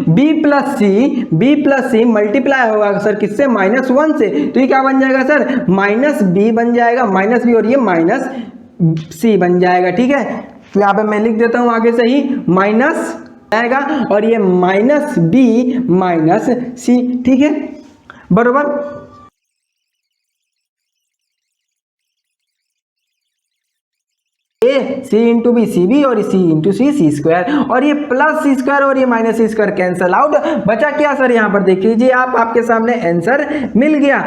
b प्लस सी मल्टीप्लाई होगा सर किससे, -1 से, तो ये क्या बन जाएगा सर, -b बन जाएगा, -b, और ये -c बन जाएगा, ठीक है। तो यहाँ पे मैं लिख देता हूं आगे से ही माइनस आएगा और ये -b -c, ठीक है, बरोबर। सी इंटू बी सी बी और सी इंटू सी सी स्क्वायर, और ये प्लस सी स्क्वायर और ये माइनस सी स्क्वायर कैंसल आउट, बचा क्या सर, यहाँ पर देख लीजिए आप, आपके सामने आंसर मिल गया।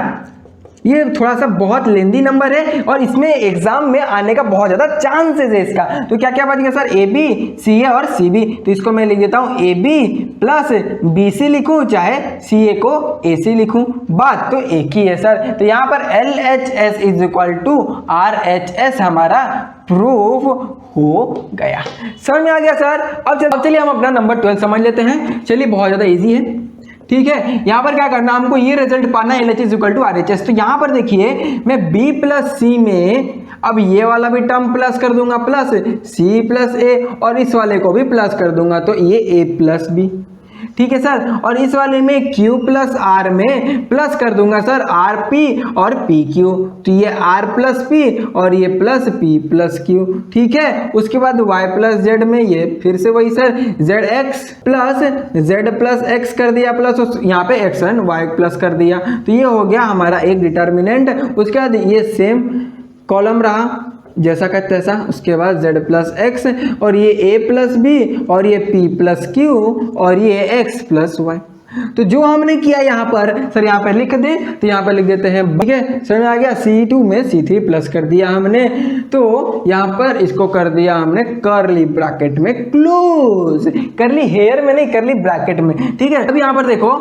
ये थोड़ा सा बहुत लेंदी नंबर है और इसमें एग्जाम में आने का बहुत ज्यादा चांसेस है इसका। तो क्या क्या बच गया सर, ए बी सी ए और सी बी, तो इसको मैं लिख देता हूं a b plus b c लिखूं चाहे सी ए को ए सी लिखूं, बात तो एक ही है सर। तो यहाँ पर L H S is equal to R H S हमारा प्रूफ हो गया। समझ में आ गया सर। अब चलिए हम अपना नंबर 12 समझ लेते हैं। चलिए बहुत ज्यादा इजी है, ठीक है। यहाँ पर क्या करना, हमको ये रिजल्ट पाना है LHS इक्वल टू RHS। तो यहाँ पर देखिए मैं B प्लस सी में अब ये वाला भी टर्म प्लस कर दूंगा प्लस सी प्लस ए, और इस वाले को भी प्लस कर दूंगा तो ये ए प्लस बी, ठीक है सर। और इस वाले में Q प्लस आर में प्लस कर दूंगा सर आर पी और पी क्यू, तो ये आर प्लस पी और ये प्लस पी प्लस क्यू, ठीक है। उसके बाद y प्लस जेड में ये फिर से वही sir Z x plus x कर दिया प्लस यहाँ पे एक्स एंड वाई प्लस कर दिया, तो ये हो गया हमारा एक डिटर्मिनेंट। उसके बाद ये सेम कॉलम रहा जैसा का तैसा, उसके बाद z प्लस एक्स और ये a प्लस बी और ये p प्लस क्यू और ये x प्लस वाई। तो जो हमने किया यहाँ पर सर यहाँ पर लिख दे, तो यहाँ पर लिख देते हैं, ठीक है सर में आ गया C2 में C3 प्लस कर दिया हमने, तो यहाँ पर इसको कर दिया हमने करली ब्रैकेट में क्लोज, करली हेयर में नहीं करली ब्रैकेट में, ठीक है। अब यहाँ पर देखो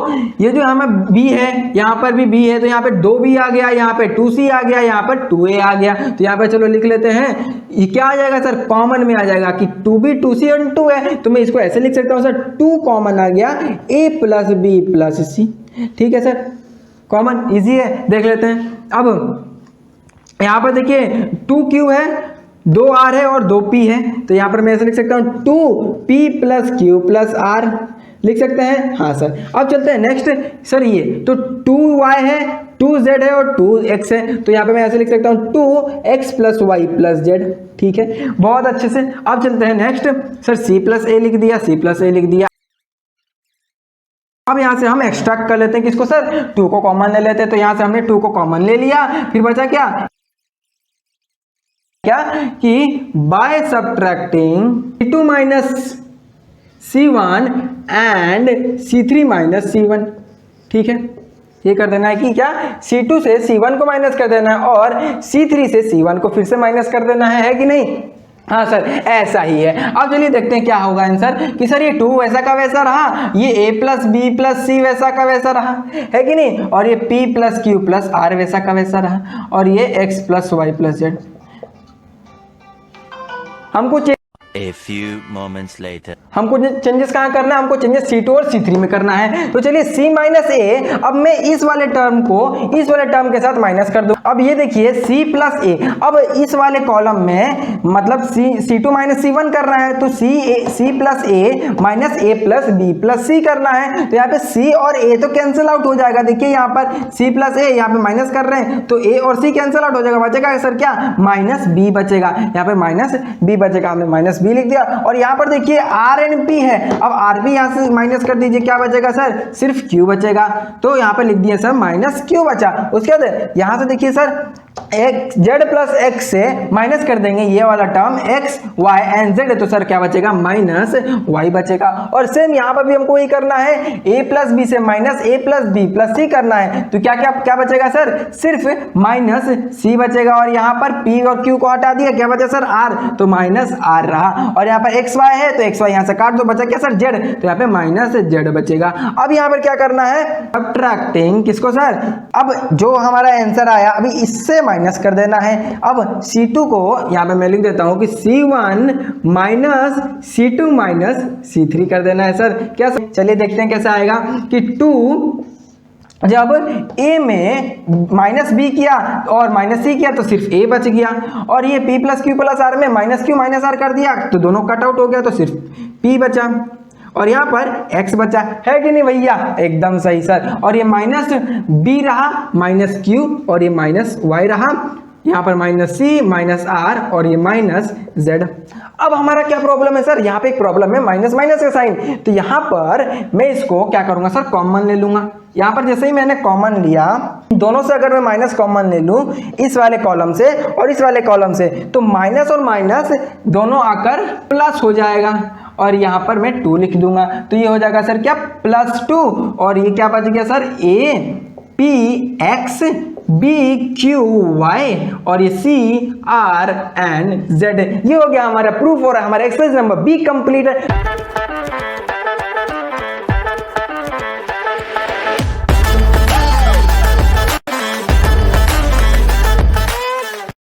ये जो हमें B है यहाँ पर भी B है, तो यहाँ पे 2B आ गया, यहाँ पे 2C आ गया, यहाँ पर 2A आ गया, तो यहाँ पे चलो लिख लेते हैं, ये क्या आ जाएगा सर कॉमन में आ जाएगा कि 2B 2C और 2 है, तो मैं इसको ऐसे लिख सकता हूँ सर 2 कॉमन आ गया A plus B plus C, ठीक है सर कॉमन इजी है, देख लेते हैं। अब यहाँ पर देखिए 2Q है 2R है और 2P है, तो यहाँ पर मैं ऐसे लिख सकता हूँ 2P plus Q plus R, लिख सकते हैं हाँ सर। अब चलते हैं नेक्स्ट सर, ये तो 2Y है 2Z है और 2X है, तो यहाँ पे मैं ऐसे लिख सकता हूँ 2X plus Y plus Z, ठीक है बहुत अच्छे से। अब चलते हैं नेक्स्ट सर C प्लस ए लिख दिया, C प्लस ए लिख दिया। अब यहाँ से हम एक्सट्रैक्ट कर लेते हैं किसको सर 2 को कॉमन ले लेते हैं, तो यहाँ से हमने 2 को कॉमन ले लिया, फिर बचा क्या कि by subtracting C2 minus C1 and C3 minus C1, ठीक है ये कर देना है कि क्या C2 से C1 को माइनस कर देना है और C3 से C1 को फिर से माइनस कर देना है कि नहीं, हाँ सर ऐसा ही है। अब चलिए देखते हैं क्या होगा आंसर कि सर ये 2 वैसा का वैसा रहा, ये A प्लस बी प्लस सी वैसा का वैसा रहा है कि नहीं, और ये P plus q plus r वैसा का वैसा रहा, और ये X plus Y plus z. हमको A few moments later. हमको चेंजेस कहाँ करना है, हमको चेंजेस C2 और C3 में करना है। तो चलिए C माइनस ए, अब मैं इस वाले टर्म को इस वाले टर्म के साथ माइनस कर दूं। अब ये देखिए C प्लस ए, अब इस वाले कॉलम में मतलब C2 माइनस C1 करना है, तो C प्लस ए माइनस ए प्लस बी प्लस सी करना है, तो यहाँ पे C और A तो कैंसिल आउट हो जाएगा। देखिए यहाँ पर C प्लस ए यहाँ पे माइनस कर रहे हैं, तो A और C कैंसिल आउट हो जाएगा, बचेगा सर क्या माइनस बी बचेगा, यहाँ पे माइनस बी बचेगा, हमने माइनस बी लिख दिया। और यहाँ पर देखिए आर एंड पी है, अब आर पी यहाँ से माइनस कर दीजिए, क्या बचेगा सर सिर्फ क्यू बचेगा, तो यहाँ पे लिख दिया सर माइनस क्यू बचा। उसके बाद यहाँ से देखिए sir x z plus x से माइनस कर देंगे ये वाला term x y and z, तो सर क्या बचेगा माइनस वाई बचेगा। और सेम यहाँ पर भी हमको वही करना है, ए प्लस बी से माइनस ए प्लस बी प्लस सी करना है, तो क्या क्या क्या बचेगा सर सिर्फ माइनस सी बचेगा। और यहाँ पर पी और क्यू को हटा दिया, क्या बचा सर आर, तो माइनस आर रहा। और यहाँ पर एक्स वाई है तो एक्स वाई यहाँ से काट दो, बचा क्या सर जेड, तो यहाँ पे माइनस जेड बचेगा। अब यहाँ पर क्या करना है सब्ट्रैक्टिंग किसको सर, अब जो हमारा आंसर आया अभी इससे माइनस कर देना है। अब C2 को यहाँ पे मैं लिख देता हूँ कि C1 minus C2 minus C3 कर देना है सर। क्या चलिए देखते हैं कैसे आएगा कि 2 जब A में माइनस बी किया और माइनस सी किया तो सिर्फ A बच गया, और ये P plus q plus r में माइनस क्यू माइनस आर कर दिया तो दोनों कट आउट हो गया, तो सिर्फ P बचा, और यहाँ पर x बचा है कि नहीं भैया, एकदम सही सर। और ये माइनस बी रहा माइनस क्यू और ये माइनस वाई रहा, यहाँ पर माइनस सी माइनस आर और ये माइनस जेड। अब हमारा क्या प्रॉब्लम है सर, यहाँ पे एक प्रॉब्लम है माइनस माइनस का साइन, तो यहाँ पर मैं इसको क्या करूंगा सर कॉमन ले लूंगा। यहाँ पर जैसे ही मैंने कॉमन लिया, दोनों से अगर मैं माइनस कॉमन ले लूं इस वाले कॉलम से और इस वाले कॉलम से, तो माइनस और माइनस दोनों आकर प्लस हो जाएगा, और यहाँ पर मैं 2 लिख दूंगा, तो ये हो जाएगा सर क्या +2, और ये क्या बच गया sir a p x b q y और ये सी आर एंड जेड। ये हो गया हमारा प्रूफ, और हमारा एक्सरसाइज नंबर बी कंप्लीट है।